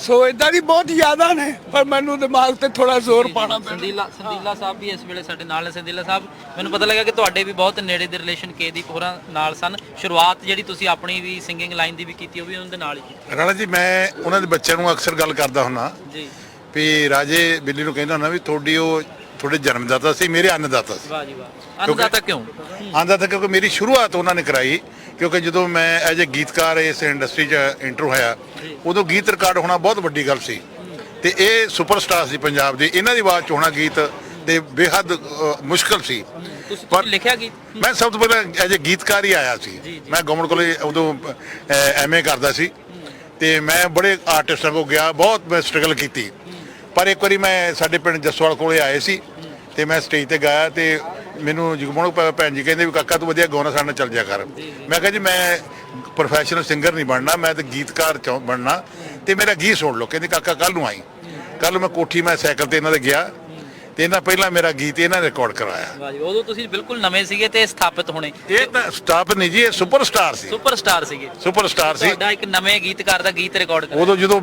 ਸੋ ਇਦਾਂ ਦੀ ਬਹੁਤ ਯਾਦਾਂ ਨੇ, ਪਰ ਮੈਨੂੰ ਦਿਮਾਗ ਤੇ ਥੋੜਾ ਜ਼ੋਰ ਪਾਣਾ ਪੈਂਦਾ। ਸੰਦੀਲਾ ਸਾਹਿਬ ਵੀ ਇਸ ਵੇਲੇ ਸਾਡੇ ਨਾਲ ਨੇ। ਸੰਦੀਲਾ ਸਾਹਿਬ, ਮੈਨੂੰ ਪਤਾ ਲੱਗਾ ਕਿ ਤੁਹਾਡੇ ਵੀ ਬਹੁਤ ਨੇੜੇ ਦੇ ਰਿਲੇਸ਼ਨ ਕੇਦੀਪ ਹੋਰਾਂ ਨਾਲ ਸਨ। ਸ਼ੁਰੂਆਤ ਜਿਹੜੀ ਤੁਸੀਂ ਆਪਣੀ ਵੀ ਸਿੰਗਿੰਗ ਲਾਈਨ ਦੀ ਵੀ ਕੀਤੀ, ਉਹ ਵੀ ਉਹਨਾਂ ਦੇ ਨਾਲ ਹੀ ਕੀਤੀ? ਰਾਣਾ ਜੀ, ਮੈਂ ਉਹਨਾਂ ਦੇ ਬੱਚਿਆਂ ਨੂੰ ਅਕਸਰ ਗੱਲ ਕਰਦਾ ਹੁੰਦਾ ਜੀ ਵੀ ਰਾਜੇ ਬਿੱਲੀ ਨੂੰ ਕਹਿੰਦਾ ਹੁੰਦਾ ਵੀ ਤੁਹਾਡੇ ਜਨਮਦਾਤਾ ਸੀ, ਮੇਰੇ ਅੰਨਦਾਤਾ ਸੀ। ਵਾਹ ਜੀ ਵਾਹ। ਅੰਨਦਾਤਾ ਕਿਉਂ? ਅੰਨਦਾਤਾ ਕਿਉਂਕਿ ਮੇਰੀ ਸ਼ੁਰੂਆਤ ਉਹਨਾਂ ਨੇ ਕਰਾਈ, ਕਿਉਂਕਿ ਜਦੋਂ ਮੈਂ ਐਜ ਏ ਗੀਤਕਾਰ ਇਸ ਇੰਡਸਟਰੀ 'ਚ ਐਂਟਰ ਹੋਇਆ, ਉਦੋਂ ਗੀਤ ਰਿਕਾਰਡ ਹੋਣਾ ਬਹੁਤ ਵੱਡੀ ਗੱਲ ਸੀ, ਤੇ ਇਹ ਸੁਪਰਸਟਾਰ ਸੀ ਪੰਜਾਬ ਦੀ, ਇਹਨਾਂ ਦੀ ਆਵਾਜ਼ 'ਚ ਹੋਣਾ ਗੀਤ ਤੇ ਬੇਹੱਦ ਮੁਸ਼ਕਲ ਸੀ। ਪਰ ਲਿਖਿਆ ਗੀਤ? ਮੈਂ ਸਭ ਤੋਂ ਪਹਿਲਾਂ ਐਜ ਏ ਗੀਤਕਾਰ ਹੀ ਆਇਆ ਸੀ। ਮੈਂ ਗਵਰਨਮੈਂਟ ਕੋਲੇ ਉਦੋਂ MA ਕਰਦਾ ਸੀ, ਤੇ ਮੈਂ ਬੜੇ ਆਰਟਿਸਟਾਂ ਕੋਲ ਗਿਆ, ਬਹੁਤ ਮੈਂ ਸਟਰਗਲ ਕੀਤੀ। ਪਰ ਇੱਕ ਵਾਰੀ ਮੈਂ ਸਾਡੇ ਪਿੰਡ ਜਸਵਾਲ ਕੋਲੇ ਆਏ ਸੀ, ਤੇ ਮੈਂ ਸਟੇਜ ਤੇ ਗਾਇਆ, ਤੇ ਮੈਨੂੰ ਜਗਮੋਹਨ ਭੈਣ ਜੀ ਕਹਿੰਦੇ ਵੀ ਕਾਕਾ ਤੂੰ ਵਧੀਆ ਗਾਉਣਾ, ਸਾਡੇ ਨਾਲ ਚੱਲ ਜਾ ਕਰ। ਮੈਂ ਕਿਹਾ ਜੀ ਮੈਂ ਪ੍ਰੋਫੈਸ਼ਨਲ ਸਿੰਗਰ ਨਹੀਂ ਬਣਨਾ, ਮੈਂ ਤਾਂ ਗੀਤਕਾਰ ਬਣਨਾ, ਤੇ ਮੇਰਾ ਗੀਤ ਸੁਣ ਲਓ। ਕਹਿੰਦੇ ਕਾਕਾ ਕੱਲ ਨੂੰ ਆਈ। ਕੱਲ ਮੈਂ ਕੋਠੀ ਮੈਂ ਸਾਈਕਲ ਤੇ ਇਹਨਾਂ ਦੇ ਗਿਆ ਤੇ ਇਹਨਾਂ ਪਹਿਲਾਂ ਮੇਰਾ ਗੀਤ ਇਹਨਾਂ ਨੇ ਰਿਕਾਰਡ ਕਰਵਾਇਆ। ਵਾਹ ਜੀ, ਉਦੋਂ ਤੁਸੀਂ ਬਿਲਕੁਲ ਨਵੇਂ ਸੀਗੇ ਤੇ ਸਥਾਪਿਤ ਹੋਣੇ। ਇਹ ਤਾਂ ਸਟਾਪ ਨਹੀਂ ਜੀ, ਇਹ ਸੁਪਰਸਟਾਰ ਸੀ। ਸੁਪਰਸਟਾਰ ਸੀਗੇ, ਸੁਪਰਸਟਾਰ ਸੀ। ਤੁਹਾਡਾ ਇੱਕ ਨਵੇਂ ਗੀਤਕਾਰ ਦਾ ਗੀਤ ਰਿਕਾਰਡ ਕਰ ਉਦੋਂ ਜਦੋਂ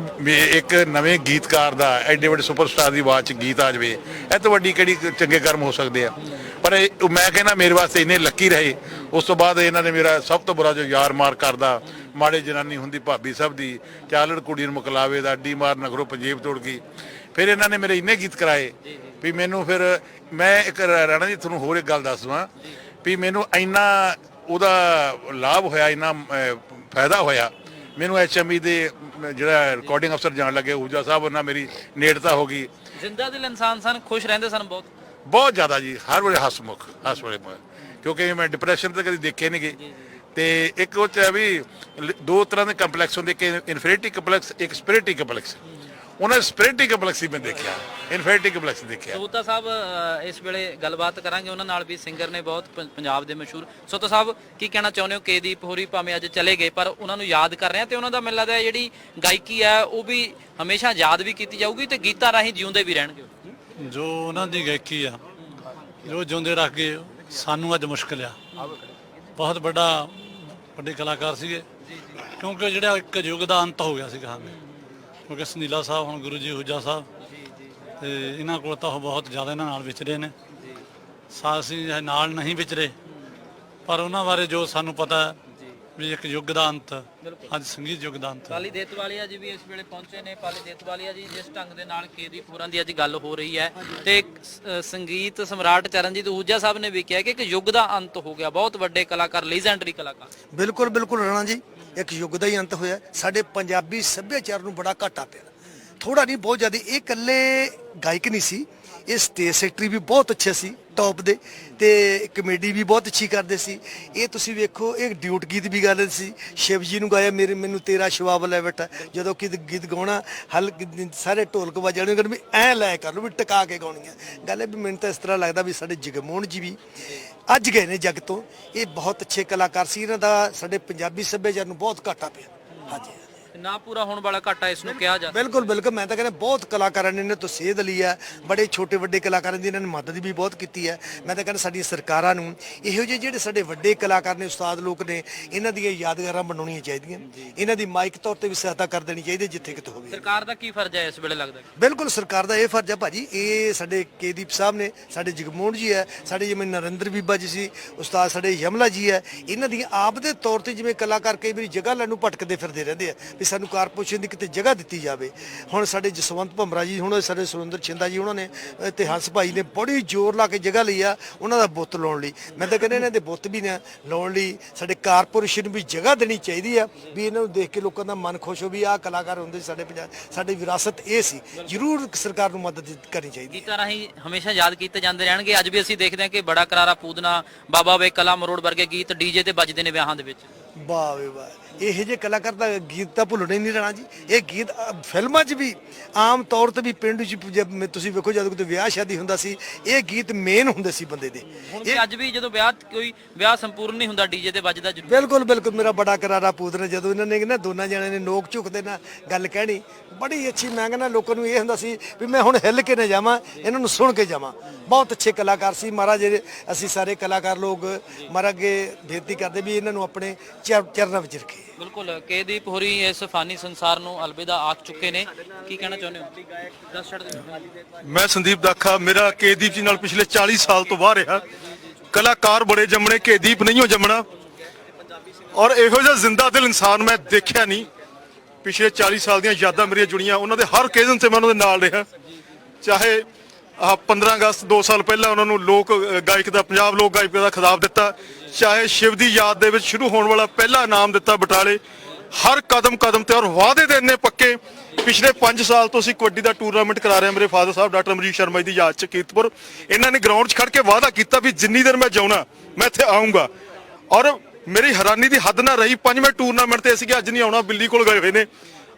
ਇੱਕ ਨਵੇਂ ਗੀਤਕਾਰ ਦਾ ਐਡੇ ਵੱਡੇ ਸੁਪਰਸਟਾਰ ਦੀ ਆਵਾਜ਼ 'ਚ ਗੀਤ ਆ ਜਾਵੇ, ਇਹ ਤੋਂ ਵੱਡੀ ਕਿਹੜੀ ਚੰਗੇ ਕਰਮ ਹੋ ਸਕਦੇ ਆ। ਪਰ ਮੈਂ ਕਹਿੰਦਾ ਮੇਰੇ ਵਾਸਤੇ ਇੰਨੇ ਲੱਕੀ ਰਹੇ। ਉਸ ਤੋਂ ਬਾਅਦ ਇਹਨਾਂ ਨੇ ਮੇਰਾ ਸਭ ਤੋਂ ਬੁਰਾ ਜੋ ਯਾਰ ਮਾਰ ਕਰਦਾ, ਮਾੜੇ ਜਨਾਨੀ ਹੁੰਦੀ ਭਾਬੀ ਸਭ ਦੀ, ਚਾਲੜ ਕੁੜੀ ਨੂੰ ਮੁਕਲਾਵੇ ਦਾ, ਅੱਡੀ ਮਾਰ ਨਗਰੋਂ ਪੰਜੇਬ ਤੋੜ ਗਈ। ਫਿਰ ਇਹਨਾਂ ਨੇ ਮੇਰੇ ਇੰਨੇ ਗੀਤ ਕਰਾਏ ਵੀ ਮੈਨੂੰ ਫਿਰ ਮੈਂ ਇੱਕ ਰਾਣਾ ਜੀ ਤੁਹਾਨੂੰ ਹੋਰ ਇੱਕ ਗੱਲ ਦੱਸ ਦਵਾਂ ਵੀ ਮੈਨੂੰ ਇੰਨਾ ਉਹਦਾ ਲਾਭ ਹੋਇਆ, ਇੰਨਾ ਫਾਇਦਾ ਹੋਇਆ। ਮੈਨੂੰ HME ਦੇ ਜਿਹੜਾ ਰਿਕਾਰਡਿੰਗ ਅਫਸਰ ਜਾਣ ਲੱਗੇ ਊਜਾ ਸਾਹਿਬ, ਉਹਨਾਂ ਮੇਰੀ ਨੇੜਤਾ ਹੋ ਗਈ। ਜ਼ਿੰਦਾ ਦਿਲ ਇਨਸਾਨ ਸਨ, ਖੁਸ਼ ਰਹਿੰਦੇ ਸਨ ਬਹੁਤ ਜ਼ਿਆਦਾ ਜੀ, ਹਰ ਵੇਲੇ ਹੱਸਮੁਖ ਕਿਉਂਕਿ ਮੈਂ ਡਿਪਰੈਸ਼ਨ ਤੇ ਕਦੀ ਦੇਖੇ ਨਹੀਂ ਗਏ। ਤੇ ਇੱਕ ਉਹ 'ਚ ਹੈ ਵੀ ਦੋ ਤਰ੍ਹਾਂ ਦੇ ਕੰਪਲੈਕਸ ਹੁੰਦੇ, ਕਿ ਇਨਫੀਰੀਟੀ ਕੰਪਲੈਕਸ, ਇੱਕ ਸਪਿਰਿਟੀ ਕੰਪਲੈਕਸ। ਉਹਨਾਂ ਸਪਿਰਿਟੀ ਕੰਪਲੈਕਸ ਹੀ ਮੈਂ ਦੇਖਿਆ, ਇਨਫੀਰੀਟੀ ਕੰਪਲੈਕਸ ਦੇਖਿਆ। ਸੋਤਾ ਸਾਹਿਬ ਇਸ ਵੇਲੇ ਗੱਲਬਾਤ ਕਰਾਂਗੇ ਉਹਨਾਂ ਨਾਲ ਵੀ, ਸਿੰਗਰ ਨੇ ਬਹੁਤ ਪੰਜਾਬ ਦੇ ਮਸ਼ਹੂਰ। ਸੋਤਾ ਸਾਹਿਬ ਕੀ ਕਹਿਣਾ ਚਾਹੁੰਦੇ ਹੋ? ਕੇਦੀਪ ਹੋਰੀ ਭਾਵੇਂ ਅੱਜ ਚਲੇ ਗਏ ਪਰ ਉਹਨਾਂ ਨੂੰ ਯਾਦ ਕਰ ਰਹੇ ਆ, ਤੇ ਉਹਨਾਂ ਦਾ ਮੈਨੂੰ ਲੱਗਦਾ ਜਿਹੜੀ ਗਾਇਕੀ ਹੈ ਉਹ ਵੀ ਹਮੇਸ਼ਾ ਯਾਦ ਵੀ ਕੀਤੀ ਜਾਊਗੀ ਤੇ ਗੀਤਾਂ ਰਾਹੀਂ ਜਿਉਂਦੇ ਵੀ ਰਹਿਣਗੇ। ਜੋ ਉਹਨਾਂ ਦੀ ਗਾਇਕੀ ਆ, ਜੋ ਜਿਉਂਦੇ ਰੱਖ ਗਏ, ਸਾਨੂੰ ਅੱਜ ਮੁਸ਼ਕਿਲ ਆ। ਬਹੁਤ ਵੱਡੇ ਕਲਾਕਾਰ ਸੀਗੇ, ਕਿਉਂਕਿ ਜਿਹੜਾ ਇੱਕ ਯੁੱਗ ਦਾ ਅੰਤ ਹੋ ਗਿਆ ਸੀਗਾ। ਕਿਉਂਕਿ ਸੁਨੀਲਾ ਸਾਹਿਬ, ਹੁਣ ਗੁਰੂ ਜੀ ਹੁਜਾ ਸਾਹਿਬ, ਤੇ ਇਹਨਾਂ ਕੋਲ ਤਾਂ ਉਹ ਬਹੁਤ ਜ਼ਿਆਦਾ ਇਹਨਾਂ ਨਾਲ ਵਿਚਰੇ ਨੇ। ਅਸੀਂ ਨਾਲ ਨਹੀਂ ਵਿਚਰੇ, ਪਰ ਉਹਨਾਂ ਬਾਰੇ ਜੋ ਸਾਨੂੰ ਪਤਾ ਵੀ ਇੱਕ ਯੁੱਗ ਦਾ ਅੰਤ, ਅੱਜ ਸੰਗੀਤ ਯੁੱਗ ਦਾ ਅੰਤ। ਪਾਲੀ ਦੇਤਵਾਲੀਆ ਜੀ ਵੀ ਇਸ ਵੇਲੇ ਪਹੁੰਚੇ ਨੇ। ਪਾਲੀ ਦੇਤਵਾਲੀਆ ਜੀ, ਜਿਸ ਢੰਗ ਦੇ ਨਾਲ ਕੇਦੀਪ ਹੋਰਾਂ ਦੀ ਅੱਜ ਗੱਲ ਹੋ ਰਹੀ ਹੈ ਤੇ ਸੰਗੀਤ ਸਮਰਾਟ ਚਰਨਜੀਤ ਊਜਾ ਸਾਹਿਬ ਨੇ ਵੀ ਕਿਹਾ ਕਿ ਇੱਕ ਯੁੱਗ ਦਾ ਅੰਤ ਹੋ ਗਿਆ, ਬਹੁਤ ਵੱਡੇ ਕਲਾਕਾਰ, ਲੀਜੈਂਡਰੀ ਕਲਾਕਾਰ। ਬਿਲਕੁਲ ਬਿਲਕੁਲ ਰਾਣਾ ਜੀ, ਇੱਕ ਯੁੱਗ ਦਾ ਹੀ ਅੰਤ ਹੋਇਆ। ਸਾਡੇ ਪੰਜਾਬੀ ਸੱਭਿਆਚਾਰ ਨੂੰ ਬੜਾ ਘਾਟਾ ਪਿਆ, ਥੋੜਾ ਨਹੀਂ ਬਹੁਤ ਜ਼ਿਆਦਾ। ਇਹ ਇਕੱਲੇ ਗਾਇਕ ਨਹੀਂ ਸੀ, ਇਹ ਸਟੇਜ ਸੈਕਟਰੀ ਵੀ ਬਹੁਤ ਅੱਛੇ ਸੀ, ਟੌਪ ਦੇ, ਤੇ ਕਮੇਡੀ ਵੀ ਬਹੁਤ ਅੱਛੀ ਕਰਦੇ ਸੀ। ਇਹ ਤੁਸੀਂ ਵੇਖੋ, ਇਹ ਡਿਊਟ ਗੀਤ ਵੀ ਗਾਉਂਦੇ ਸੀ। ਸ਼ਿਵ ਜੀ ਨੂੰ ਗਾਇਆ ਮੈਨੂੰ ਤੇਰਾ ਸ਼ਵਾਬ ਲੈ ਬੈਠਾ, ਜਦੋਂ ਕਿ ਗੀਤ ਗਾਉਣਾ ਹਲ ਸਾਰੇ ਢੋਲਕ ਵਜਾਣੇ ਵੀ ਐਂ ਲੈ ਕਰ ਲਓ, ਵੀ ਟਿਕਾ ਕੇ ਗਾਉਣੀਆਂ। ਗੱਲ ਹੈ ਵੀ ਮੈਨੂੰ ਤਾਂ ਇਸ ਤਰ੍ਹਾਂ ਲੱਗਦਾ ਵੀ ਸਾਡੇ ਜਗਮੋਹਨ ਜੀ ਵੀ ਅੱਜ ਗਏ ਨੇ ਜੱਗ ਤੋਂ। ਇਹ ਬਹੁਤ ਅੱਛੇ ਕਲਾਕਾਰ ਸੀ, ਇਹਨਾਂ ਦਾ ਸਾਡੇ ਪੰਜਾਬੀ ਸੱਭਿਆਚਾਰ ਨੂੰ ਬਹੁਤ ਘਾਟਾ ਪਿਆ। ਹਾਂਜੀ, ਨਾ ਪੂਰਾ ਹੋਣ ਵਾਲਾ ਘਾਟਾ ਇਸ ਨੂੰ ਕਿਹਾ ਜਾ। ਬਿਲਕੁਲ ਬਿਲਕੁਲ, ਮੈਂ ਤਾਂ ਕਹਿੰਦਾ ਬਹੁਤ ਕਲਾਕਾਰਾਂ ਨੇ ਇਹਨਾਂ ਤੋਂ ਸੇਧ ਲਈ ਹੈ, ਬੜੇ ਛੋਟੇ ਵੱਡੇ ਕਲਾਕਾਰਾਂ ਦੀ ਇਹਨਾਂ ਨੇ ਮਦਦ ਵੀ ਬਹੁਤ ਕੀਤੀ ਹੈ। ਮੈਂ ਤਾਂ ਕਹਿੰਦਾ ਸਾਡੀਆਂ ਸਰਕਾਰਾਂ ਨੂੰ ਇਹੋ ਜਿਹੇ ਜਿਹੜੇ ਸਾਡੇ ਵੱਡੇ ਕਲਾਕਾਰ ਨੇ, ਉਸਤਾਦ ਲੋਕ ਨੇ, ਇਹਨਾਂ ਦੀਆਂ ਯਾਦਗਾਰਾਂ ਬਣਾਉਣੀਆਂ ਚਾਹੀਦੀਆਂ। ਇਹਨਾਂ ਦੀ ਮਾਈਕ ਤੌਰ ਤੇ ਵੀ ਸਹਾਇਤਾ ਕਰ ਦੇਣੀ ਚਾਹੀਦੀ ਜਿੱਥੇ ਕਿਤੇ ਹੋਵੇ। ਸਰਕਾਰ ਦਾ ਕੀ ਫਰਜ਼ ਹੈ ਇਸ ਵੇਲੇ ਲੱਗਦਾ? ਬਿਲਕੁਲ ਸਰਕਾਰ ਦਾ ਇਹ ਫਰਜ਼ ਹੈ ਭਾਜੀ। ਇਹ ਸਾਡੇ ਕੇਦੀਪ ਸਾਹਿਬ ਨੇ, ਸਾਡੇ ਜਗਮੋਹਨ ਜੀ ਹੈ, ਸਾਡੇ ਜਿਵੇਂ ਨਰਿੰਦਰ ਬੀਬਾ ਜੀ ਸੀ, ਉਸਤਾਦ ਸਾਡੇ ਯਮਲਾ ਜੀ ਹੈ, ਇਹਨਾਂ ਦੀਆਂ ਆਪ ਦੇ ਤੌਰ ਤੇ ਜਿਵੇਂ ਕਲਾਕਾਰ ਕਈ ਵਾਰੀ ਜਗ੍ਹਾ ਲੈਣ ਨੂੰ ਭਟਕਦੇ ਫਿਰਦੇ ਰਹਿੰਦੇ ਆ ਵੀ ਸਾਨੂੰ ਕਾਰਪੋਰੇਸ਼ਨ ਕਿਤੇ ਜਗ੍ਹਾ ਦਿੱਤੀ ਜਾਵੇ। ਹੁਣ ਸਾਡੇ ਜਸਵੰਤ ਭੰਮਰਾ ਜੀ, ਹੁਣ ਸਾਡੇ ਸੁਰਿੰਦਰ ਛਿੰਦਾ ਜੀ, ਉਹਨਾਂ ਨੇ ਤੇ ਹੰਸ ਭਾਈ ਨੇ ਬੜੀ ਜ਼ੋਰ ਲਾ ਕੇ ਜਗ੍ਹਾ ਲਈ ਆ ਉਹਨਾਂ ਦਾ ਬੁੱਤ ਲਾਉਣ ਲਈ। ਮੈਂ ਤਾਂ ਕਹਿੰਦਾ ਇਹਨਾਂ ਦੇ ਬੁੱਤ ਵੀ ਨੇ ਲਾਉਣ ਲਈ ਸਾਡੇ ਕਾਰਪੋਰੇਸ਼ਨ ਨੂੰ ਵੀ ਜਗ੍ਹਾ ਦੇਣੀ ਚਾਹੀਦੀ ਆ, ਵੀ ਇਹਨਾਂ ਨੂੰ ਦੇਖ ਕੇ ਲੋਕਾਂ ਦਾ ਮਨ ਖੁਸ਼ ਹੋ ਵੀ ਆਹ ਕਲਾਕਾਰ ਹੁੰਦੇ ਸਾਡੇ ਪੰਜਾਬ, ਸਾਡੀ ਵਿਰਾਸਤ ਇਹ ਸੀ। ਜ਼ਰੂਰ ਸਰਕਾਰ ਨੂੰ ਮਦਦ ਕਰਨੀ ਚਾਹੀਦੀ। ਗੀਤਾਂ ਰਾਹੀਂ ਹਮੇਸ਼ਾ ਯਾਦ ਕੀਤੇ ਜਾਂਦੇ ਰਹਿਣਗੇ। ਅੱਜ ਵੀ ਅਸੀਂ ਦੇਖਦੇ ਹਾਂ ਕਿ ਬੜਾ ਕਰਾਰਾ ਪੂਦਨਾ, ਬਾਬਾ ਵੇ ਕਲਾ ਮਰੋੜ ਵਰਗੇ ਗੀਤ ਡੀਜੇ ਤੇ ਵੱਜਦੇ ਨੇ ਵਿਆਹਾਂ ਦੇ ਵਿੱਚ। ਵਾਹ ਵੇ ਵਾਹ, ਇਹੋ ਜਿਹੇ ਕਲਾਕਾਰ ਦਾ ਗੀਤ ਤਾਂ ਭੁੱਲਣਾ ਹੀ ਨਹੀਂ ਰਹਿਣਾ ਜੀ। ਇਹ ਗੀਤ ਫਿਲਮਾਂ 'ਚ ਵੀ, ਆਮ ਤੌਰ ਤੇ ਵੀ, ਪਿੰਡ 'ਚ ਤੁਸੀਂ ਵੇਖੋ ਜਦੋਂ ਕੋਈ ਵਿਆਹ ਸ਼ਾਦੀ ਹੁੰਦਾ ਸੀ, ਇਹ ਗੀਤ ਮੇਨ ਹੁੰਦੇ ਸੀ ਬੰਦੇ ਦੇ। ਹੁਣ ਵੀ ਅੱਜ ਵੀ ਜਦੋਂ ਕੋਈ ਵਿਆਹ ਸੰਪੂਰਨ ਨਹੀਂ ਹੁੰਦਾ, ਡੀਜੇ ਤੇ ਵੱਜਦਾ ਜ਼ਰੂਰ। ਬਿਲਕੁਲ ਬਿਲਕੁਲ, ਮੇਰਾ ਬੜਾ ਕਰਾਰਾ ਪੂਤਨਾ, ਜਦੋਂ ਇਹਨਾਂ ਨੇ ਨਾ ਦੋਨਾਂ ਜਣਿਆਂ ਨੇ ਨੋਕ ਝੁਕਦੇ ਨਾ ਗੱਲ ਕਹਿਣੀ, ਬੜੀ ਅੱਛੀ। ਮੈਂ ਕਹਿੰਦਾ ਲੋਕਾਂ ਨੂੰ ਇਹ ਹੁੰਦਾ ਸੀ ਵੀ ਮੈਂ ਹੁਣ ਹਿੱਲ ਕੇ ਨਾ ਜਾਵਾਂ, ਇਹਨਾਂ ਨੂੰ ਸੁਣ ਕੇ ਜਾਵਾਂ। ਬਹੁਤ ਅੱਛੇ ਕਲਾਕਾਰ ਸੀ ਮਹਾਰਾਜ। ਅਸੀਂ ਸਾਰੇ ਕਲਾਕਾਰ ਲੋਕ ਮਹਾਰਾਜ ਅੱਗੇ ਬੇਨਤੀ ਕਰਦੇ ਵੀ ਇਹਨਾਂ ਨੂੰ ਆਪਣੇ ਚਰਨਾਂ ਵਿੱਚ ਰੱਖੇ। ਬਿਲਕੁਲ, ਕੇਦੀਪ ਹੋਰੀ ਇਸ ਫਾਨੀ ਸੰਸਾਰ ਨੂੰ ਅਲਵਿਦਾ ਆਖ ਚੁੱਕੇ ਨੇ। ਕੀ ਕਹਿਣਾ ਚਾਹੁੰਦੇ ਹੋ? ਮੈਂ ਸੰਦੀਪ ਦਾਖਾ, ਮੇਰਾ ਕੇਦੀਪ ਜੀ ਨਾਲ ਪਿਛਲੇ 40 ਸਾਲ ਤੋਂ ਬਾਹਰ ਰਿਹਾ। ਕਲਾਕਾਰ ਬੜੇ ਜੰਮਣੇ, ਕੇਦੀਪ ਨਹੀਂ ਹੋ ਜੰਮਣਾ। ਔਰ ਇਹੋ ਜਿਹਾ ਜ਼ਿੰਦਾ ਦਿਲ ਇਨਸਾਨ ਮੈਂ ਦੇਖਿਆ ਨਹੀਂ। ਪਿਛਲੇ 40 ਸਾਲ ਦੀਆਂ ਯਾਦਾਂ ਮੇਰੀਆਂ ਜੁੜੀਆਂ ਉਹਨਾਂ ਦੇ ਹਰ ਓਕੇਜ਼ਨ ਤੇ ਮੈਂ ਉਹਨਾਂ ਦੇ ਨਾਲ ਰਿਹਾ। ਚਾਹੇ 15 ਅਗਸਤ 2 ਸਾਲ ਪਹਿਲਾਂ ਉਹਨਾਂ ਨੂੰ ਲੋਕ ਗਾਇਕ ਦਾ, ਪੰਜਾਬ ਲੋਕ ਗਾਇਕ ਦਾ ਖਿਤਾਬ ਦਿੱਤਾ, ਚਾਹੇ ਸ਼ਿਵ ਦੀ ਯਾਦ ਦੇ ਵਿੱਚ ਸ਼ੁਰੂ ਹੋਣ ਵਾਲਾ ਪਹਿਲਾ ਇਨਾਮ ਦਿੱਤਾ ਬਟਾਲੇ। ਹਰ ਕਦਮ ਕਦਮ ਤੇ ਔਰ ਵਾਅਦੇ ਦੇ ਇੰਨੇ ਪੱਕੇ। ਪਿਛਲੇ 5 ਸਾਲ ਤੋਂ ਅਸੀਂ ਕਬੱਡੀ ਦਾ ਟੂਰਨਾਮੈਂਟ ਕਰਾ ਰਹੇ ਹਾਂ ਮੇਰੇ ਫਾਦਰ ਸਾਹਿਬ ਡਾਕਟਰ ਅਮਰੀਕ ਸ਼ਰਮਾ ਜੀ ਦੀ ਯਾਦ ਚ ਕੀਰਤਪੁਰ। ਇਹਨਾਂ ਨੇ ਗਰਾਊਂਡ 'ਚ ਖੜ ਕੇ ਵਾਅਦਾ ਕੀਤਾ ਵੀ ਜਿੰਨੀ ਦੇਰ ਮੈਂ ਜਾਉਣਾ ਮੈਂ ਇੱਥੇ ਆਊਂਗਾ। ਔਰ ਮੇਰੀ ਹੈਰਾਨੀ ਦੀ ਹੱਦ ਨਾ ਰਹੀ, 5ਵੇਂ ਟੂਰਨਾਮੈਂਟ ਤੇ ਅਸੀਂ ਅੱਜ ਨਹੀਂ ਆਉਣਾ, ਬਿੱਲੀ ਕੋਲ ਗਏ ਹੋਏ ਨੇ।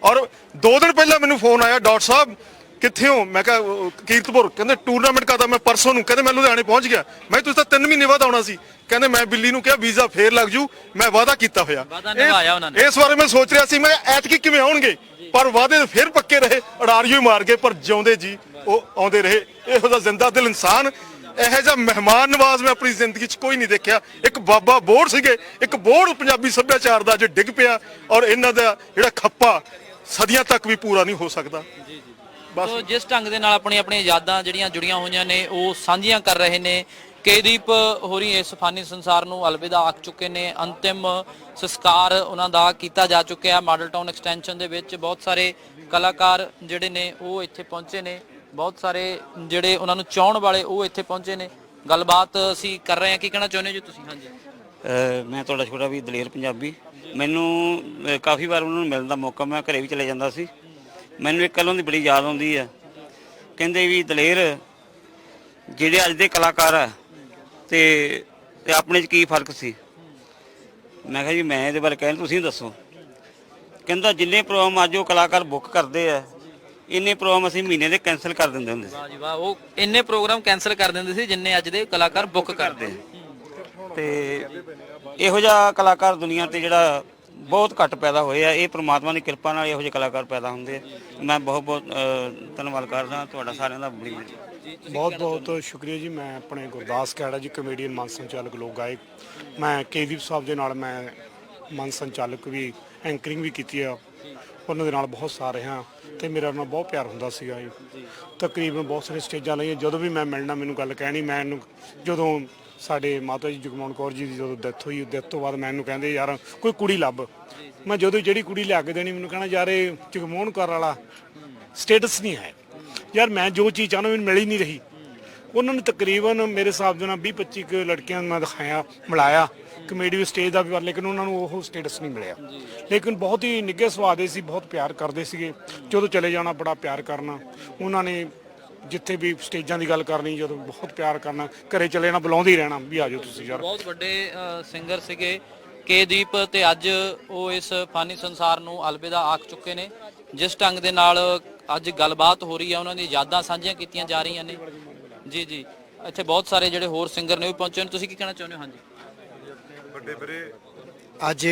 ਔਰ 2 ਦਿਨ ਪਹਿਲਾਂ ਮੈਨੂੰ ਫੋਨ ਆਇਆ, ਡਾਕਟਰ ਸਾਹਿਬ ਕਿੱਥੇ ਹੋ? ਮੈਂ ਕਿਹਾ ਕੀਰਤਪੁਰ। ਕਹਿੰਦੇ ਟੂਰਨਾਮੈਂਟ ਕਰਦਾ ਮੈਂ ਪਰਸੋਂ ਨੂੰ। ਕਹਿੰਦੇ ਮੈਂ ਲੁਧਿਆਣੇ ਪਹੁੰਚ ਗਿਆ। ਮੈਂ ਤੁਸੀਂ ਤਾਂ 3 ਮਹੀਨੇ ਬਾਅਦ ਆਉਣਾ ਸੀ। ਕਹਿੰਦੇ ਮੈਂ ਬਿੱਲੀ ਨੂੰ ਕਿਹਾ ਵੀਜ਼ਾ ਫੇਰ ਲੱਗ ਜੂ, ਮੈਂ ਵਾਅਦਾ ਕੀਤਾ ਹੋਇਆ। ਵਾਅਦਾ ਨਿਭਾਇਆ ਉਹਨਾਂ ਨੇ। ਇਸ ਬਾਰੇ ਮੈਂ ਸੋਚ ਰਿਹਾ ਸੀ ਮੈਂ ਐਤਕੀ ਕਿਵੇਂ ਆਉਣਗੇ, ਪਰ ਵਾਅਦੇ ਫੇਰ ਪੱਕੇ ਰਹੇ, ਅੜਾਰੀਓ ਹੀ ਮਾਰ ਗਏ, ਪਰ ਜਿਉਂਦੇ ਜੀ ਉਹ ਆਉਂਦੇ ਰਹੇ। ਇਹੋ ਜਿਹਾ ਜ਼ਿੰਦਾ ਦਿਲ ਇਨਸਾਨ, ਇਹੋ ਜਿਹਾ ਮਹਿਮਾਨ ਨਵਾਜ਼ ਮੈਂ ਆਪਣੀ ਜ਼ਿੰਦਗੀ 'ਚ ਕੋਈ ਨਹੀਂ ਦੇਖਿਆ। ਇੱਕ ਬਾਬਾ ਬੋੜ ਸੀਗੇ, ਇੱਕ ਬੋੜ ਪੰਜਾਬੀ ਸੱਭਿਆਚਾਰ ਦਾ ਅੱਜ ਡਿੱਗ ਪਿਆ, ਔਰ ਇਹਨਾਂ ਦਾ ਜਿਹੜਾ ਖੱਪਾ ਸਦੀਆਂ ਤੱਕ ਵੀ ਪੂਰਾ ਨਹੀਂ ਹੋ ਸਕਦਾ। ਸੋ ਜਿਸ ਢੰਗ ਦੇ ਨਾਲ ਆਪਣੀਆਂ ਯਾਦਾਂ ਜਿਹੜੀਆਂ ਜੁੜੀਆਂ ਹੋਈਆਂ ਨੇ ਉਹ ਸਾਂਝੀਆਂ ਕਰ ਰਹੇ ਨੇ। ਕੇਦੀਪ ਹੋਰੀ ਇਸ ਫਾਨੀ ਸੰਸਾਰ ਨੂੰ ਅਲਵਿਦਾ ਆਖ ਚੁੱਕੇ ਨੇ। ਅੰਤਿਮ ਸੰਸਕਾਰ ਉਹਨਾਂ ਦਾ ਕੀਤਾ ਜਾ ਚੁੱਕਿਆ। ਮਾਡਲ ਟਾਊਨ ਐਕਸਟੈਂਸ਼ਨ ਦੇ ਵਿੱਚ ਬਹੁਤ ਸਾਰੇ ਕਲਾਕਾਰ ਜਿਹੜੇ ਨੇ ਉਹ ਇੱਥੇ ਪਹੁੰਚੇ ਨੇ, ਬਹੁਤ ਸਾਰੇ ਜਿਹੜੇ ਉਹਨਾਂ ਨੂੰ ਚਾਹਣ ਵਾਲੇ ਉਹ ਇੱਥੇ ਪਹੁੰਚੇ ਨੇ। ਗੱਲਬਾਤ ਅਸੀਂ ਕਰ ਰਹੇ ਹਾਂ। ਕੀ ਕਹਿਣਾ ਚਾਹੁੰਦੇ ਹੋ ਜੀ ਤੁਸੀਂ? ਹਾਂਜੀ, ਮੈਂ ਤੁਹਾਡਾ ਛੋਟਾ ਵੀ ਦਲੇਰ ਪੰਜਾਬੀ। ਮੈਨੂੰ ਕਾਫੀ ਵਾਰ ਉਹਨਾਂ ਨੂੰ ਮਿਲਣ ਦਾ ਮੌਕਾ, ਮੈਂ ਘਰੇ ਵੀ ਚਲੇ ਜਾਂਦਾ ਸੀ। ਮੈਨੂੰ ਇੱਕ ਗੱਲੋਂ ਦੀ ਬੜੀ ਯਾਦ ਆਉਂਦੀ ਆ। ਕਹਿੰਦੇ ਵੀ ਦਲੇਰ ਜਿਹੜੇ ਅੱਜ ਦੇ ਕਲਾਕਾਰ ਆ ਤੇ ਆਪਣੇ 'ਚ ਕੀ ਫਰਕ ਸੀ? ਮੈਂ ਕਿਹਾ ਜੀ ਮੈਂ ਇਹਦੇ ਬਾਰੇ ਕਹਿਣ, ਤੁਸੀਂ ਦੱਸੋ। ਕਹਿੰਦਾ ਜਿੰਨੇ ਪ੍ਰੋਗਰਾਮ ਅੱਜ ਉਹ ਕਲਾਕਾਰ ਬੁੱਕ ਕਰਦੇ ਆ, ਇੰਨੇ ਪ੍ਰੋਗਰਾਮ ਅਸੀਂ ਮਹੀਨੇ ਦੇ ਕੈਂਸਲ ਕਰ ਦਿੰਦੇ ਹੁੰਦੇ ਸੀ। ਵਾਹ ਜੀ ਵਾਹ, ਉਹ ਇੰਨੇ ਪ੍ਰੋਗਰਾਮ ਕੈਂਸਲ ਕਰ ਦਿੰਦੇ ਸੀ ਜਿੰਨੇ ਅੱਜ ਦੇ ਕਲਾਕਾਰ ਬੁੱਕ ਕਰਦੇ। ਤੇ ਇਹੋ ਜਿਹਾ ਕਲਾਕਾਰ ਦੁਨੀਆ ਤੇ ਜਿਹੜਾ ਬਹੁਤ ਘੱਟ ਪੈਦਾ ਹੋਏ ਆ। ਇਹ ਪ੍ਰਮਾਤਮਾ ਦੀ ਕਿਰਪਾ ਨਾਲ ਇਹੋ ਜਿਹੇ ਕਲਾਕਾਰ ਪੈਦਾ ਹੁੰਦੇ ਆ। ਮੈਂ ਬਹੁਤ ਬਹੁਤ ਧੰਨਵਾਦ ਕਰਦਾ ਤੁਹਾਡਾ ਸਾਰਿਆਂ ਦਾ। ਬੜੀ ਬਹੁਤ ਬਹੁਤ ਸ਼ੁਕਰੀਆ ਜੀ। ਮੈਂ ਆਪਣੇ ਗੁਰਦਾਸ ਖਹਿੜਾ ਜੀ, ਕਮੇਡੀਅਨ, ਮਨ ਸੰਚਾਲਕ, ਲੋਕ ਗਾਇਕ। ਮੈਂ ਕੇਦੀਪ ਸਾਹਿਬ ਦੇ ਨਾਲ ਮੈਂ ਮਨ ਸੰਚਾਲਕ ਵੀ, ਐਂਕਰਿੰਗ ਵੀ ਕੀਤੀ ਆ। ਉਹਨਾਂ ਦੇ ਨਾਲ ਬਹੁਤ ਸਾਰ ਰਿਹਾ ਤੇ ਮੇਰਾ ਉਹਨਾਂ ਨਾਲ ਬਹੁਤ ਪਿਆਰ ਹੁੰਦਾ ਸੀਗਾ ਜੀ। ਤਕਰੀਬਨ ਬਹੁਤ ਸਾਰੇ ਸਟੇਜਾਂ ਲਈਆਂ। ਜਦੋਂ ਵੀ ਮੈਂ ਮਿਲਣਾ ਮੈਨੂੰ ਗੱਲ ਕਹਿਣੀ। ਮੈਂ ਇਹਨੂੰ ਜਦੋਂ ਸਾਡੇ ਮਾਤਾ ਜੀ ਜਗਮੋਹਨ ਕੌਰ ਜੀ ਦੀ ਜਦੋਂ ਡੈਥ ਹੋਈ, ਡੈਥ ਤੋਂ ਬਾਅਦ ਮੈਨੂੰ ਕਹਿੰਦੇ ਯਾਰ ਕੋਈ ਕੁੜੀ ਲੱਭ। ਮੈਂ ਜਦੋਂ ਜਿਹੜੀ ਕੁੜੀ ਲਿਆ ਕੇ ਦੇਣੀ ਮੈਨੂੰ ਕਹਿਣਾ ਯਾਰ ਇਹ ਜਗਮੋਹਨ ਕੌਰ ਵਾਲਾ ਸਟੇਟਸ ਨਹੀਂ ਹੈ ਯਾਰ, ਮੈਂ ਜੋ ਚੀਜ਼ ਚਾਹੁੰਦਾ ਮੈਨੂੰ ਮਿਲ ਹੀ ਨਹੀਂ ਰਹੀ। ਉਹਨਾਂ ਨੇ ਤਕਰੀਬਨ ਮੇਰੇ ਹਿਸਾਬ ਦੇ ਨਾਲ 20-25 ਲੜਕੀਆਂ ਨੂੰ ਮੈਂ ਦਿਖਾਇਆ, ਮਿਲਾਇਆ ਕਮੇਡੀ ਸਟੇਜ ਦਾ ਵੀ, ਪਰ ਲੇਕਿਨ ਉਹਨਾਂ ਨੂੰ ਉਹ ਸਟੇਟਸ ਨਹੀਂ ਮਿਲਿਆ। ਲੇਕਿਨ ਬਹੁਤ ਹੀ ਨਿੱਘੇ ਸੁਭਾਅ ਦੇ ਸੀ, ਬਹੁਤ ਪਿਆਰ ਕਰਦੇ ਸੀਗੇ। ਜਦੋਂ ਚਲੇ ਜਾਣਾ ਬੜਾ ਪਿਆਰ ਕਰਨਾ ਉਹਨਾਂ ਨੇ। ਜਿੱਥੇ ਵੀ ਸਟੇਜਾਂ ਦੀ ਗੱਲ ਕਰਨੀ, ਜਦੋਂ ਬਹੁਤ ਪਿਆਰ ਕਰਨਾ। ਘਰੇ ਚਲੇ ਜਾਣਾ, ਬੁਲਾਉਂਦੇ ਹੀ ਰਹਿਣਾ ਵੀ ਆ ਜਾਓ ਤੁਸੀਂ ਯਾਰ। ਬਹੁਤ ਵੱਡੇ ਸਿੰਗਰ ਸੀਗੇ ਕੇਦੀਪ, ਤੇ ਅੱਜ ਉਹ ਇਸ ਫਾਨੀ ਸੰਸਾਰ ਨੂੰ ਅਲਵਿਦਾ ਆਖ ਚੁੱਕੇ ਨੇ। ਜਿਸ ਢੰਗ ਦੇ ਨਾਲ ਅੱਜ ਗੱਲਬਾਤ ਹੋ ਰਹੀ ਹੈ, ਉਹਨਾਂ ਦੀਆਂ ਯਾਦਾਂ ਸਾਂਝੀਆਂ ਕੀਤੀਆਂ ਜਾ ਰਹੀਆਂ ਨੇ। ਜੀ ਜੀ, ਇੱਥੇ ਬਹੁਤ ਸਾਰੇ ਜਿਹੜੇ ਹੋਰ ਸਿੰਗਰ ਨੇ ਉਹ ਪਹੁੰਚੇ ਨੇ। ਤੁਸੀਂ ਕੀ ਕਹਿਣਾ ਚਾਹੁੰਦੇ ਹੋ? ਹਾਂਜੀ, ਅੱਜ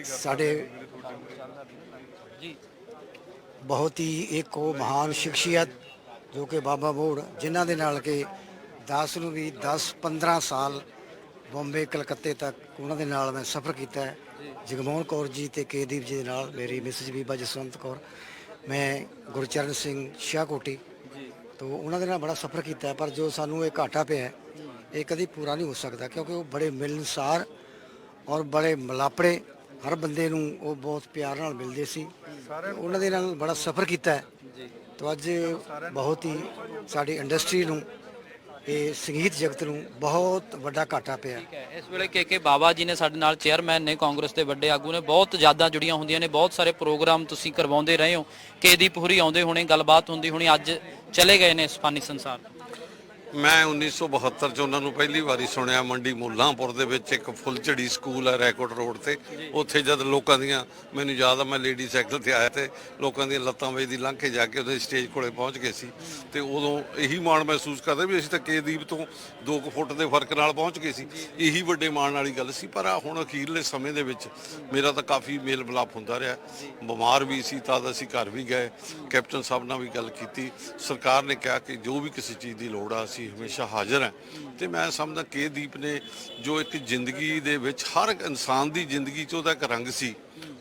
ਸਾਡੇ ਜੀ ਬਹੁਤ ਹੀ ਇੱਕ ਉਹ ਮਹਾਨ ਸ਼ਖਸੀਅਤ ਜੋ ਕਿ ਬਾਬਾ ਬੋੜ, ਜਿਨ੍ਹਾਂ ਦੇ ਨਾਲ ਕਿ 10 ਨੂੰ ਵੀ 10-15 ਸਾਲ ਬੰਬੇ ਕਲਕੱਤੇ ਤੱਕ ਉਹਨਾਂ ਦੇ ਨਾਲ ਮੈਂ ਸਫ਼ਰ ਕੀਤਾ ਹੈ। ਜਗਮੋਹਨ ਕੌਰ ਜੀ ਤੇ ਕੇਦੀਪ ਜੀ ਦੇ ਨਾਲ, ਮੇਰੀ ਮਿਸਿਸ ਬੀਬਾ ਜਸਵੰਤ ਕੌਰ, ਮੈਂ ਗੁਰਚਰਨ ਸਿੰਘ ਸ਼ਾਹਕੋਟੀ ਤੋਂ ਉਹਨਾਂ ਦੇ ਨਾਲ ਬੜਾ ਸਫ਼ਰ ਕੀਤਾ। ਪਰ ਜੋ ਸਾਨੂੰ ਇਹ ਘਾਟਾ ਪਿਆ ਇਹ ਕਦੀ ਪੂਰਾ ਨਹੀਂ ਹੋ ਸਕਦਾ, ਕਿਉਂਕਿ ਉਹ ਬੜੇ ਮਿਲਣਸਾਰ ਔਰ ਬੜੇ ਮਲਾਪੜੇ, ਹਰ ਬੰਦੇ ਨੂੰ ਉਹ ਬਹੁਤ ਪਿਆਰ ਨਾਲ ਮਿਲਦੇ ਸੀ। ਉਹਨਾਂ ਦੇ ਨਾਲ ਬੜਾ ਸਫ਼ਰ ਕੀਤਾ ਹੈ। ਤਾਂ ਅੱਜ ਬਹੁਤ ਹੀ ਸਾਡੀ ਇੰਡਸਟਰੀ ਨੂੰ, ਇਹ ਸੰਗੀਤ ਜਗਤ ਨੂੰ ਬਹੁਤ ਵੱਡਾ ਘਾਟਾ ਪਿਆ। ਇਸ ਵੇਲੇ ਕੇ ਬਾਬਾ ਜੀ ਨੇ ਸਾਡੇ ਨਾਲ, ਚੇਅਰਮੈਨ ਨੇ, ਕਾਂਗਰਸ ਦੇ ਵੱਡੇ ਆਗੂ ਨੇ। ਬਹੁਤ ਯਾਦਾਂ ਜੁੜੀਆਂ ਹੁੰਦੀਆਂ ਨੇ, ਬਹੁਤ ਸਾਰੇ ਪ੍ਰੋਗਰਾਮ ਤੁਸੀਂ ਕਰਵਾਉਂਦੇ ਰਹੇ ਹੋ। ਕੇਦੀਪ ਹੋਰੀ ਆਉਂਦੇ ਹੋਣੇ, ਗੱਲਬਾਤ ਹੁੰਦੀ ਹੋਣੀ, ਅੱਜ ਚਲੇ ਗਏ ਨੇ ਇਸ ਫਾਨੀ ਸੰਸਾਰ। ਮੈਂ 1972 ਚ ਉਹਨਾਂ ਨੂੰ ਪਹਿਲੀ ਵਾਰੀ ਸੁਣਿਆ ਮੰਡੀ ਮੁੱਲਾਂਪੁਰ ਦੇ ਵਿੱਚ ਇੱਕ ਫੁੱਲਝੜੀ ਸਕੂਲ ਹੈ ਰੈਕੋਰਡ ਰੋਡ ਤੇ। ਉੱਥੇ ਜਦ ਲੋਕਾਂ ਦੀਆਂ, ਮੈਨੂੰ ਯਾਦ ਆ ਮੈਂ ਲੇਡੀ ਸਾਈਕਲ ਤੇ ਆਇਆ ਤੇ ਲੋਕਾਂ ਦੀਆਂ ਲੱਤਾਂ ਵੇਚਦੀ ਲੰਘ ਕੇ ਜਾ ਕੇ ਉਹਦੇ ਸਟੇਜ ਕੋਲੇ ਪਹੁੰਚ ਗਏ ਸੀ। ਤੇ ਉਦੋਂ ਇਹੀ ਮਾਣ ਮਹਿਸੂਸ ਕਰਦੇ ਵੀ ਅਸੀਂ ਤਾਂ ਕੇਦੀਪ ਤੋਂ 2 ਫੁੱਟ ਦੇ ਫਰਕ ਨਾਲ ਪਹੁੰਚ ਗਏ ਸੀ। ਇਹੀ ਵੱਡੇ ਮਾਣ ਵਾਲੀ ਗੱਲ ਸੀ। ਪਰ ਹੁਣ ਅਖੀਰਲੇ ਸਮੇਂ ਦੇ ਵਿੱਚ ਮੇਰਾ ਤਾਂ ਕਾਫੀ ਮੇਲ ਮਿਲਾਪ ਹੁੰਦਾ ਰਿਹਾ। ਬਿਮਾਰ ਵੀ ਸੀ ਤਦ ਅਸੀਂ ਘਰ ਵੀ ਗਏ, ਕੈਪਟਨ ਸਾਹਿਬ ਨਾਲ ਵੀ ਗੱਲ ਕੀਤੀ। ਸਰਕਾਰ ਨੇ ਕਿਹਾ ਕਿ ਜੋ ਵੀ ਕਿਸੇ ਚੀਜ਼ ਦੀ ਲੋੜ ਆ ਅਸੀਂ ਹਮੇਸ਼ਾ ਹਾਜ਼ਰ ਹੈ। ਤੇ ਮੈਂ ਸਮਝਦਾ ਕੇਦੀਪ ਨੇ ਜੋ ਇੱਕ ਜ਼ਿੰਦਗੀ ਦੇ ਵਿੱਚ, ਹਰ ਇਨਸਾਨ ਦੀ ਜ਼ਿੰਦਗੀ 'ਚ ਉਹਦਾ ਇੱਕ ਰੰਗ ਸੀ,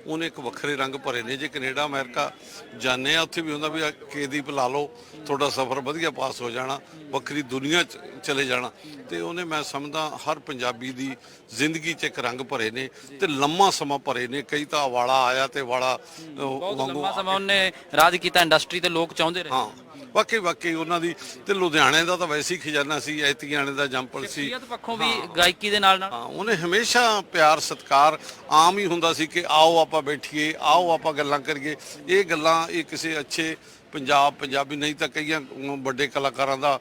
ਉਹਨੇ ਇੱਕ ਵੱਖਰੇ ਰੰਗ ਭਰੇ ਨੇ। ਜੇ ਕੈਨੇਡਾ ਅਮਰੀਕਾ ਜਾਂਦੇ ਆ ਉੱਥੇ ਵੀ ਹੁੰਦਾ ਵੀ ਕੇਦੀਪ ਲਾ ਲਓ, ਤੁਹਾਡਾ ਸਫ਼ਰ ਵਧੀਆ ਪਾਸ ਹੋ ਜਾਣਾ, ਵੱਖਰੀ ਦੁਨੀਆ 'ਚ ਚਲੇ ਜਾਣਾ। ਤੇ ਉਹਨੇ, ਮੈਂ ਸਮਝਦਾ, ਹਰ ਪੰਜਾਬੀ ਦੀ ਜ਼ਿੰਦਗੀ 'ਚ ਇੱਕ ਰੰਗ ਭਰੇ ਨੇ ਤੇ ਲੰਮਾ ਸਮਾਂ ਭਰੇ ਨੇ। ਕਈ ਤਾਂ ਵਾਲਾ ਆਇਆ ਤੇ ਵਾਲਾ ਲੰਮਾ ਸਮਾਂ ਉਹਨੇ ਰਾਜ ਕੀਤਾ ਇੰਡਸਟਰੀ ਤੇ, ਲੋਕ ਚਾਹੁੰਦੇ ਰਹੇ। ਹਾਂ, ਵਾਕਈ ਉਹਨਾਂ ਦੀ। ਤੇ ਲੁਧਿਆਣੇ ਦਾ ਤਾਂ ਵੈਸੇ ਹੀ ਖਜ਼ਾਨਾ ਸੀ, ਐਤੀਆਣੇ ਦਾ ਜੰਪਲ ਸੀ। ਸ਼ਖਸੀਅਤ ਪੱਖੋਂ ਵੀ ਗਾਇਕੀ ਦੇ ਨਾਲ ਉਹਨੇ ਹਮੇਸ਼ਾ ਪਿਆਰ ਸਤਿਕਾਰ, ਆਮ ਹੀ ਹੁੰਦਾ ਸੀ ਕਿ ਆਓ ਆਪਾਂ ਬੈਠੀਏ, ਆਓ ਆਪਾਂ ਗੱਲਾਂ ਕਰੀਏ। ਇਹ ਗੱਲਾਂ ਇਹ ਕਿਸੇ ਅੱਛੇ ਪੰਜਾਬੀ ਨਹੀਂ ਤਾਂ ਕਈਆਂ ਵੱਡੇ ਕਲਾਕਾਰਾਂ ਦਾ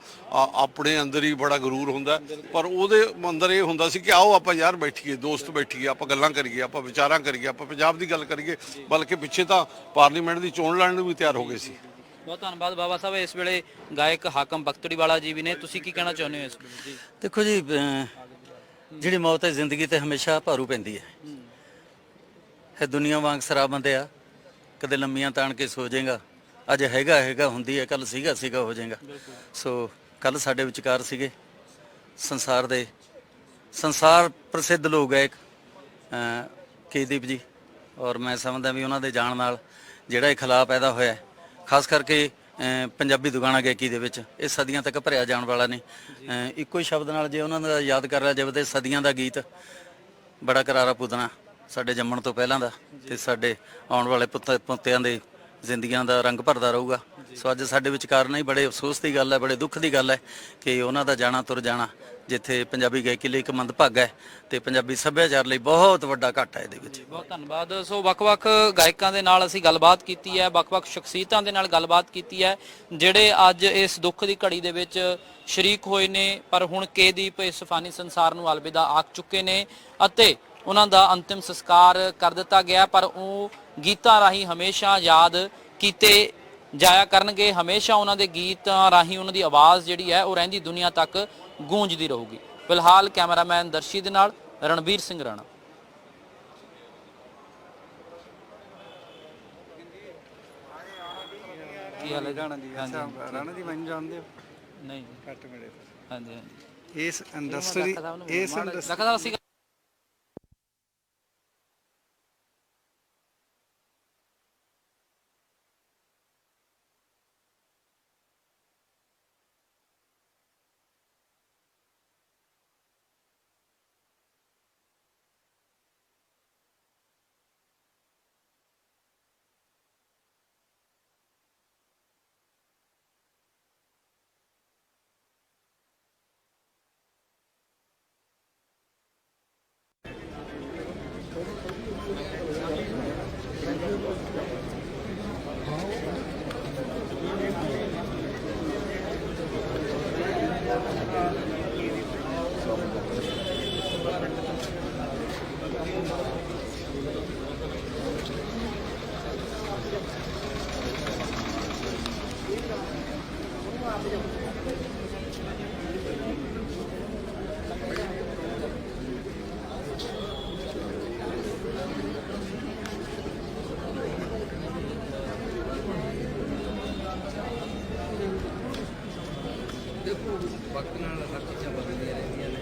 ਆਪਣੇ ਅੰਦਰ ਹੀ ਬੜਾ ਗਰੂਰ ਹੁੰਦਾ, ਪਰ ਉਹਦੇ ਅੰਦਰ ਇਹ ਹੁੰਦਾ ਸੀ ਕਿ ਆਓ ਆਪਾਂ ਯਾਰ ਬੈਠੀਏ, ਦੋਸਤ ਬੈਠੀਏ, ਆਪਾਂ ਗੱਲਾਂ ਕਰੀਏ, ਆਪਾਂ ਵਿਚਾਰਾਂ ਕਰੀਏ, ਆਪਾਂ ਪੰਜਾਬ ਦੀ ਗੱਲ ਕਰੀਏ। ਬਲਕਿ ਪਿੱਛੇ ਤਾਂ ਪਾਰਲੀਮੈਂਟ ਦੀ ਚੋਣ ਲੜਨ ਨੂੰ ਵੀ ਤਿਆਰ ਹੋ ਗਏ ਸੀ। ਬਹੁਤ ਧੰਨਵਾਦ ਬਾਬਾ ਸਾਹਿਬ। ਇਸ ਵੇਲੇ ਗਾਇਕ ਹਾਕਮ ਬਖਤੜੀਵਾਲਾ ਜੀ ਵੀ ਨੇ, ਤੁਸੀਂ ਕੀ ਕਹਿਣਾ ਚਾਹੁੰਦੇ ਹੋ ਇਸ ਵੇਲੇ ਜੀ? ਦੇਖੋ ਜੀ, ਜਿਹੜੀ ਮੌਤ ਹੈ ਜ਼ਿੰਦਗੀ ਤੇ ਹਮੇਸ਼ਾ ਭਾਰੂ ਪੈਂਦੀ ਹੈ। ਇਹ ਦੁਨੀਆ ਵਾਂਗ ਸ਼ਰਾਬੰਦ ਆ, ਕਦੇ ਲੰਮੀਆਂ ਤਾਣ ਕੇ ਸੋ ਜਾਏਗਾ, ਅੱਜ ਹੈਗਾ ਹੁੰਦੀ ਹੈ, ਕੱਲ ਸੀਗਾ ਹੋ ਜਾਏਗਾ। ਸੋ ਕੱਲ ਸਾਡੇ ਵਿਚਕਾਰ ਸੀਗੇ ਸੰਸਾਰ ਪ੍ਰਸਿੱਧ ਲੋਕ ਗਾਇਕ ਕੇਦੀਪ ਜੀ, ਔਰ ਮੈਂ ਸਮਝਦਾ ਵੀ ਉਹਨਾਂ ਦੇ ਜਾਣ ਨਾਲ ਜਿਹੜਾ ਇਹ ਖਲਾਅ ਪੈਦਾ ਹੋਇਆ, ਖਾਸ ਕਰਕੇ ਪੰਜਾਬੀ ਦੁਗਾਣਾ ਗਾਇਕੀ ਦੇ ਵਿੱਚ, ਇਹ ਸਦੀਆਂ ਤੱਕ ਭਰਿਆ ਜਾਣ ਵਾਲਾ ਨਹੀਂ। ਇੱਕੋ ਹੀ ਸ਼ਬਦ ਨਾਲ ਜੇ ਉਹਨਾਂ ਦਾ ਯਾਦ ਕਰ ਲਿਆ ਜਾਵੇ ਤੇ ਸਦੀਆਂ ਦਾ ਗੀਤ ਬੜਾ ਕਰਾਰਾ ਪੁੱਤਣਾ, ਸਾਡੇ ਜੰਮਣ ਤੋਂ ਪਹਿਲਾਂ ਦਾ, ਤੇ ਸਾਡੇ ਆਉਣ ਵਾਲੇ ਪੁੱਤਿਆਂ ਦੇ ਜ਼ਿੰਦਗੀਆਂ ਦਾ ਰੰਗ ਭਰਦਾ ਰਹੂਗਾ। ਸੋ ਅੱਜ ਸਾਡੇ ਵਿਚਕਾਰ ਨਹੀਂ, ਬੜੇ ਅਫਸੋਸ ਦੀ ਗੱਲ ਹੈ, ਬੜੇ ਦੁੱਖ ਦੀ ਗੱਲ ਹੈ ਕਿ ਉਹਨਾਂ ਦਾ ਜਾਣਾ ਤੁਰ ਜਾਣਾ, ਜਿੱਥੇ ਪੰਜਾਬੀ ਗਾਇਕੀ ਲਈ ਇੱਕ ਮੰਦਭਾਗਾ ਹੈ ਤੇ ਪੰਜਾਬੀ ਸੱਭਿਆਚਾਰ ਲਈ ਬਹੁਤ ਵੱਡਾ ਘਾਟਾ ਇਹਦੇ ਵਿੱਚ। ਬਹੁਤ ਧੰਨਵਾਦ। ਸੋ ਵੱਖ-ਵੱਖ ਗਾਇਕਾਂ ਦੇ ਨਾਲ ਅਸੀਂ ਗੱਲਬਾਤ ਕੀਤੀ ਹੈ, ਵੱਖ-ਵੱਖ ਸ਼ਖਸੀਅਤਾਂ ਦੇ ਨਾਲ ਗੱਲਬਾਤ ਕੀਤੀ ਹੈ, ਜਿਹੜੇ ਅੱਜ ਇਸ ਦੁੱਖ ਦੀ ਘੜੀ ਦੇ ਵਿੱਚ ਸ਼ਰੀਕ ਹੋਏ ਨੇ, ਪਰ ਹੁਣ ਕੇਦੀਪ ਇਸ ਫਾਨੀ ਸੰਸਾਰ ਨੂੰ ਅਲਵਿਦਾ ਆਖ ਚੁੱਕੇ ਨੇ ਅਤੇ ਉਹਨਾਂ ਦਾ ਅੰਤਿਮ ਸੰਸਕਾਰ ਕਰ ਦਿੱਤਾ ਗਿਆ। ਪਰ ਉਹ ਗੀਤਾਂ ਰਾਹੀਂ ਹਮੇਸ਼ਾ ਯਾਦ ਕੀਤੇ ਜਾਇਆ ਕਰਨਗੇ, ਹਮੇਸ਼ਾ ਉਹਨਾਂ ਦੇ ਗੀਤਾਂ ਰਾਹੀਂ ਉਹਨਾਂ ਦੀ ਆਵਾਜ਼ ਜਿਹੜੀ ਹੈ ਉਹ ਰਹਿੰਦੀ ਦੁਨੀਆ ਤੱਕ ਗੂੰਜਦੀ ਰਹੂਗੀ। ਫਿਲਹਾਲ ਕੈਮਰਾਮੈਨ ਦਰਸ਼ੀ ਦੇ ਨਾਲ ਰਣਬੀਰ ਸਿੰਘ ਰਾਣਾ। ਕੀ ਹਾਲ ਹੈ ਰਾਣਾ ਜੀ? ਰਾਣਾ ਜੀ ਮੈਨੂੰ ਜਾਣਦੇ ਹੋ? ਨਹੀਂ ਘੱਟ ਮਿਲੇ। ਹਾਂਜੀ ਹਾਂਜੀ। ਇਸ ਇੰਡਸਟਰੀ ਵਕਤ ਨਾਲ ਹਰ ਚੀਜ਼ਾਂ ਬਦਲਦੀਆਂ ਰਹਿੰਦੀਆਂ ਨੇ।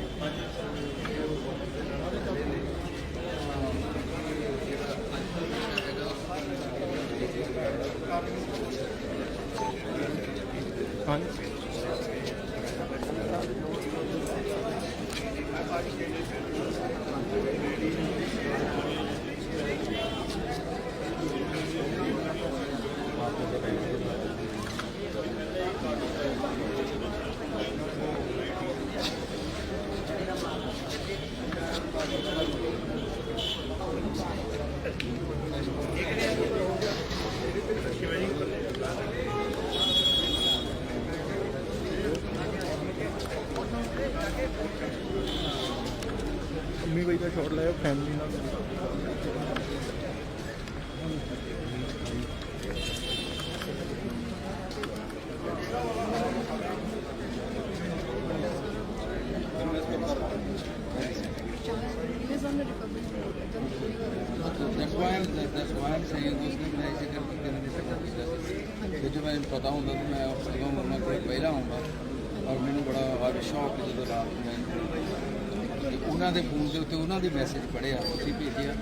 ਮੰਮੀ ਬਾਈ ਦਾ ਸ਼ਾਟ ਲਾਇਆ ਫੈਮਿਲੀ ਨਾਲ। जो मैं पता होंगे तो मैं उन्होंने कोई पहला आऊँगा और मैंने बड़ा हर शौक जो रात में उन्होंने फोन के उत्ते उन्होंने मैसेज पढ़िया उसी भेजिया।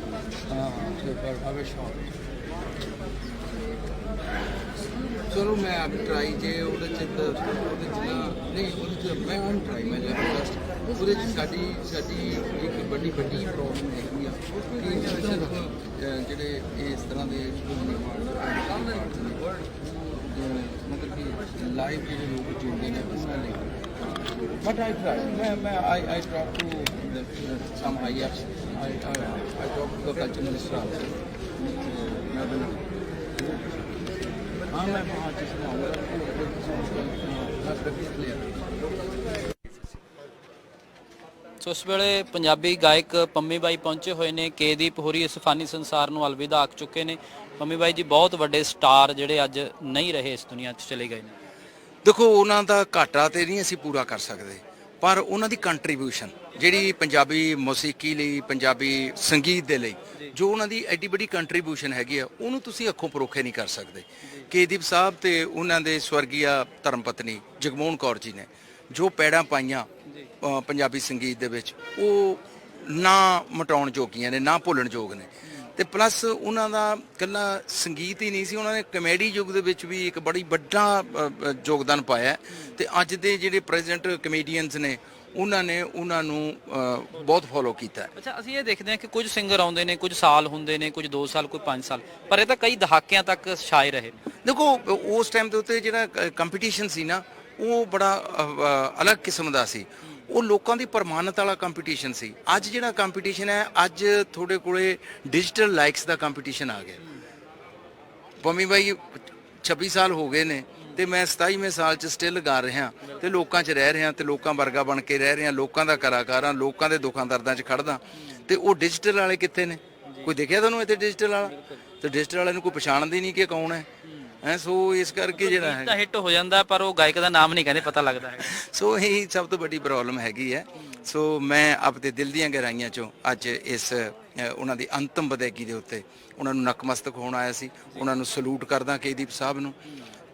हाँ पर हर शौक चलो मैं अब ट्राई जे नहीं मैं हम ट्राई मैं ਉਹਦੇ 'ਚ ਸਾਡੀ ਇੱਕ ਬੜੀ ਪ੍ਰੋਬਲਮ ਹੈਗੀ ਆ ਕਿ ਸਿਰਫ ਜਿਹੜੇ ਇਸ ਤਰ੍ਹਾਂ ਦੇ ਮਤਲਬ ਕਿ ਲਾਈਵ ਜਿਹੜੇ ਲੋਕ ਜੁੜਦੇ ਨੇ ਉਹਨਾਂ ਲਈ ਬਟ ਆਈ ਟਰਾਈ ਮੈਂ I talk to some if I talk to the culture minister हाँ मैं वहाँ जिसमें आऊँगा मैं प्रैक्टिस प्लेयर। ਸੋ ਇਸ ਵੇਲੇ ਪੰਜਾਬੀ ਗਾਇਕ ਪੰਮੀ ਬਾਈ ਪਹੁੰਚੇ ਹੋਏ ਨੇ। ਕੇਦੀਪ ਹੋਰੀ ਇਸ ਫਾਨੀ ਸੰਸਾਰ ਨੂੰ ਅਲਵਿਦਾ ਆਖ ਚੁੱਕੇ ਨੇ। ਪੰਮੀ ਬਾਈ ਜੀ, ਬਹੁਤ ਵੱਡੇ ਸਟਾਰ ਜਿਹੜੇ ਅੱਜ ਨਹੀਂ ਰਹੇ ਇਸ ਦੁਨੀਆ 'ਚ, ਚਲੇ ਗਏ ਨੇ। ਦੇਖੋ, ਉਹਨਾਂ ਦਾ ਘਾਟਾ ਤੇ ਨਹੀਂ ਅਸੀਂ ਪੂਰਾ ਕਰ ਸਕਦੇ, ਪਰ ਉਹਨਾਂ ਦੀ ਕੰਟਰੀਬਿਊਸ਼ਨ ਜਿਹੜੀ ਪੰਜਾਬੀ ਮੌਸੀਕੀ ਲਈ, ਪੰਜਾਬੀ ਸੰਗੀਤ ਦੇ ਲਈ ਜੋ ਉਹਨਾਂ ਦੀ ਐਡੀ ਵੱਡੀ ਕੰਟਰੀਬਿਊਸ਼ਨ ਹੈਗੀ ਆ, ਉਹਨੂੰ ਤੁਸੀਂ ਅੱਖੋਂ ਪਰੋਖੇ ਨਹੀਂ ਕਰ ਸਕਦੇ। ਕੇਦੀਪ ਸਾਹਿਬ ਤੇ ਉਹਨਾਂ ਦੇ ਸਵਰਗੀਆ ਧਰਮ ਪਤਨੀ ਜਗਮੋਹਨ ਕੌਰ ਜੀ ਨੇ ਜੋ ਪੈੜਾਂ ਪਾਈਆਂ ਪੰਜਾਬੀ ਸੰਗੀਤ ਦੇ ਵਿੱਚ, ਉਹ ਨਾ ਮਟਾਉਣ ਜੋਗੀਆਂ ਨੇ, ਨਾ ਭੁੱਲਣ ਯੋਗ ਨੇ। ਤੇ ਪਲੱਸ ਉਹਨਾਂ ਦਾ ਇਕੱਲਾ ਸੰਗੀਤ ਹੀ ਨਹੀਂ ਸੀ, ਉਹਨਾਂ ਨੇ ਕਮੇਡੀ ਯੁੱਗ ਦੇ ਵਿੱਚ ਵੀ ਇੱਕ ਬੜੀ ਵੱਡਾ ਯੋਗਦਾਨ ਪਾਇਆ। ਤੇ ਅੱਜ ਦੇ ਜਿਹੜੇ ਪ੍ਰੈਜ਼ੈਂਟ ਕਮੇਡੀਅਨਸ ਨੇ ਉਹਨਾਂ ਨੇ ਉਹਨਾਂ ਨੂੰ ਬਹੁਤ ਫੋਲੋ ਕੀਤਾ। ਅੱਛਾ, ਅਸੀਂ ਇਹ ਦੇਖਦੇ ਹਾਂ ਕਿ ਕੁਝ ਸਿੰਗਰ ਆਉਂਦੇ ਨੇ, ਕੁਝ ਸਾਲ ਹੁੰਦੇ ਨੇ, ਕੁਝ 2 ਸਾਲ, ਕੋਈ 5 ਸਾਲ, ਪਰ ਇਹ ਤਾਂ ਕਈ ਦਹਾਕਿਆਂ ਤੱਕ ਛਾਏ ਰਹੇ ਨੇ। ਦੇਖੋ, ਉਸ ਟਾਈਮ ਦੇ ਉੱਤੇ ਜਿਹੜਾ ਕੰਪੀਟੀਸ਼ਨ ਸੀ ਨਾ, ਉਹ ਬੜਾ ਅਲੱਗ ਕਿਸਮ ਦਾ ਸੀ। ਉਹ ਲੋਕਾਂ ਦੀ ਪ੍ਰਮਾਣਤ ਵਾਲਾ ਕੰਪੀਟੀਸ਼ਨ ਸੀ। ਅੱਜ ਜਿਹੜਾ ਕੰਪੀਟੀਸ਼ਨ ਹੈ, ਅੱਜ ਤੁਹਾਡੇ ਕੋਲੇ ਡਿਜੀਟਲ ਲਾਈਕਸ ਦਾ ਕੰਪੀਟੀਸ਼ਨ ਆ ਗਿਆ। ਪੰਮੀ ਬਾਈ 26 ਸਾਲ ਹੋ ਗਏ ਨੇ ਤੇ ਮੈਂ 27ਵੇਂ ਸਾਲ 'ਚ ਸਟਿਲ ਗਾ ਰਿਹਾ ਤੇ ਲੋਕਾਂ 'ਚ ਰਹਿ ਰਿਹਾ ਤੇ ਲੋਕਾਂ ਵਰਗਾ ਬਣ ਕੇ ਰਹਿ ਰਿਹਾ, ਲੋਕਾਂ ਦਾ ਕਲਾਕਾਰ ਹਾਂ, ਲੋਕਾਂ ਦੇ ਦੁੱਖਾਂ ਦਰਦਾਂ 'ਚ ਖੜਦਾ। ਤੇ ਉਹ ਡਿਜੀਟਲ ਵਾਲੇ ਕਿੱਥੇ ਨੇ? ਕੋਈ ਦੇਖਿਆ ਤੁਹਾਨੂੰ ਇੱਥੇ ਡਿਜੀਟਲ ਵਾਲਾ? ਤੇ ਡਿਜੀਟਲ ਵਾਲੇ ਨੂੰ ਕੋਈ ਪਛਾਣਦੇ ਨਹੀਂ ਕਿ ਕੌਣ ਹੈ। ਸੋ ਇਸ ਕਰਕੇ ਜਿਹੜਾ ਹੈ ਤਾਂ ਹਿੱਟ ਹੋ ਜਾਂਦਾ, ਪਰ ਉਹ ਗਾਇਕ ਦਾ ਨਾਮ ਨਹੀਂ ਕਹਿੰਦੇ ਪਤਾ ਲੱਗਦਾ ਹੈ। ਸੋ ਇਹ ਸਭ ਤੋਂ ਵੱਡੀ ਪ੍ਰੋਬਲਮ ਹੈਗੀ ਹੈ। ਸੋ ਮੈਂ ਆਪਣੇ ਦਿਲ ਦੀਆਂ ਗਹਿਰਾਈਆਂ 'ਚੋਂ ਅੱਜ ਇਸ ਉਹਨਾਂ ਦੀ ਅੰਤਮ ਵਿਦਾਇਗੀ ਦੇ ਉੱਤੇ ਉਹਨਾਂ ਨੂੰ ਨਕਮਸਤਕ ਹੋਣ ਆਇਆ ਸੀ। ਉਹਨਾਂ ਨੂੰ ਸਲੂਟ ਕਰਦਾ ਕੇਦੀਪ ਸਾਹਿਬ ਨੂੰ,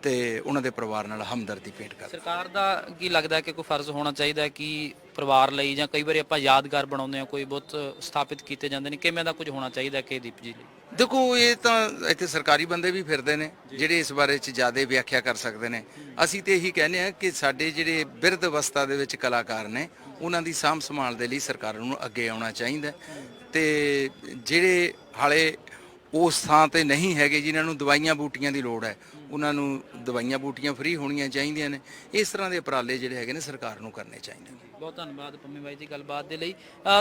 ਤੇ ਉਹਨਾਂ ਦੇ ਪਰਿਵਾਰ ਨਾਲ ਹਮਦਰਦੀ ਭੇਟ ਕਰਦਾ। ਸਰਕਾਰ ਦਾ ਕੀ ਲੱਗਦਾ ਕਿ ਕੋਈ ਫਰਜ਼ ਹੋਣਾ ਚਾਹੀਦਾ ਕਿ ਪਰਿਵਾਰ ਲਈ, ਜਾਂ ਕਈ ਵਾਰੀ ਆਪਾਂ ਯਾਦਗਾਰ ਬਣਾਉਂਦੇ ਹਾਂ, ਕੋਈ ਬਹੁਤ ਸਥਾਪਿਤ ਕੀਤੇ ਜਾਂਦੇ ਨੇ, ਕਿਵੇਂ ਦਾ ਕੁਝ ਹੋਣਾ ਚਾਹੀਦਾ ਕੇਦੀਪ ਜੀ ਲਈ? ਦੇਖੋ, ਇਹ ਤਾਂ ਇੱਥੇ ਸਰਕਾਰੀ ਬੰਦੇ ਵੀ ਫਿਰਦੇ ਨੇ ਜਿਹੜੇ ਇਸ ਬਾਰੇ 'ਚ ਜ਼ਿਆਦਾ ਵਿਆਖਿਆ ਕਰ ਸਕਦੇ ਨੇ। ਅਸੀਂ ਤੇ ਇਹੀ ਕਹਿੰਦੇ ਹਾਂ ਕਿ ਸਾਡੇ ਜਿਹੜੇ ਬਿਰਧ ਅਵਸਥਾ ਦੇ ਵਿੱਚ ਕਲਾਕਾਰ ਨੇ, ਉਹਨਾਂ ਦੀ ਸਾਂਭ ਸੰਭਾਲ ਦੇ ਲਈ ਸਰਕਾਰ ਨੂੰ ਅੱਗੇ ਆਉਣਾ ਚਾਹੀਦਾ। ਤੇ ਜਿਹੜੇ ਹਾਲੇ ਉਸ ਥਾਂ ਤੇ ਨਹੀਂ ਹੈਗੇ, ਜਿਨ੍ਹਾਂ ਨੂੰ ਦਵਾਈਆਂ ਬੂਟੀਆਂ ਦੀ ਲੋੜ ਹੈ, ਉਹਨਾਂ ਨੂੰ ਦਵਾਈਆਂ ਬੂਟੀਆਂ ਫ੍ਰੀ ਹੋਣੀਆਂ ਚਾਹੀਦੀਆਂ ਨੇ। ਇਸ ਤਰ੍ਹਾਂ ਦੇ ਉਪਰਾਲੇ ਜਿਹੜੇ ਹੈਗੇ ਨੇ ਸਰਕਾਰ ਨੂੰ ਕਰਨੇ ਚਾਹੀਦੇ ਨੇ। ਬਹੁਤ ਧੰਨਵਾਦ ਪੰਮੀ ਬਾਈ ਜੀ ਗੱਲਬਾਤ ਦੇ ਲਈ।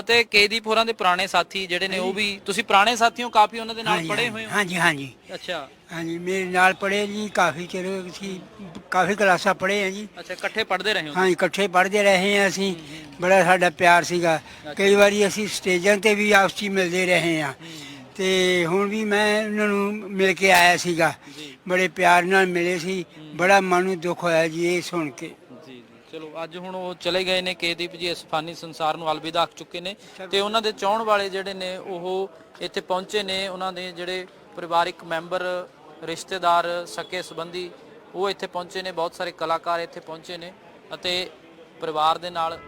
ਤੇ ਕੇਦੀਪ ਹੋਰਾਂ ਦੇ ਪੁਰਾਣੇ ਸਾਥੀ ਜਿਹੜੇ ਨੇ, ਉਹ ਵੀ ਤੁਸੀਂ ਪੁਰਾਣੇ ਸਾਥੀਓ, ਕਾਫੀ ਉਹਨਾਂ ਦੇ ਨਾਲ ਪੜ੍ਹੇ ਹੋਏ ਹੋ? ਹਾਂਜੀ ਹਾਂਜੀ। ਅੱਛਾ, ਹਾਂਜੀ, ਮੇਰੇ ਨਾਲ ਪੜ੍ਹੇ ਜੀ, ਕਾਫੀ ਚਿਰ ਅਸੀਂ ਕਾਫੀ ਕਲਾਸਾਂ ਪੜ੍ਹੇ ਆ ਜੀ। ਅੱਛਾ, ਇਕੱਠੇ ਪੜ੍ਹਦੇ ਰਹੇ ਹੋ? ਹਾਂਜੀ, ਇਕੱਠੇ ਪੜ੍ਹਦੇ ਰਹੇ ਆ ਅਸੀਂ। ਬੜਾ ਸਾਡਾ ਪਿਆਰ ਸੀਗਾ। ਕਈ ਵਾਰੀ ਅਸੀਂ ਸਟੇਜਾਂ ਤੇ ਵੀ ਆਪਸ 'ਚ ਮਿਲਦੇ ਰਹੇ ਆ। ਤੇ ਹੁਣ ਵੀ ਮੈਂ ਉਹਨਾਂ ਨੂੰ ਮਿਲ ਕੇ ਆਇਆ ਸੀਗਾ, ਬੜੇ ਪਿਆਰ ਨਾਲ ਮਿਲੇ ਸੀ। ਬੜਾ ਮਨ ਨੂੰ ਦੁੱਖ ਹੋਇਆ ਜੀ ਇਹ ਸੁਣ ਕੇ। ਜੀ, ਚਲੋ ਅੱਜ ਹੁਣ ਉਹ ਚਲੇ ਗਏ ਨੇ ਕੇਦੀਪ ਜੀ, ਇਸ ਫਾਨੀ ਸੰਸਾਰ ਨੂੰ ਅਲਵਿਦਾ ਆਖ ਚੁੱਕੇ ਨੇ। ਤੇ ਉਹਨਾਂ ਦੇ ਚਾਹਣ ਵਾਲੇ ਜਿਹੜੇ ਨੇ ਉਹ ਇੱਥੇ ਪਹੁੰਚੇ ਨੇ, ਉਹਨਾਂ ਦੇ ਜਿਹੜੇ ਪਰਿਵਾਰਿਕ ਮੈਂਬਰ, ਰਿਸ਼ਤੇਦਾਰ, ਸਕੇ ਸੰਬੰਧੀ, ਉਹ ਇੱਥੇ ਪਹੁੰਚੇ ਨੇ। ਬਹੁਤ ਸਾਰੇ ਕਲਾਕਾਰ ਇੱਥੇ ਪਹੁੰਚੇ ਨੇ ਅਤੇ ਪਰਿਵਾਰ ਦੇ ਨਾਲ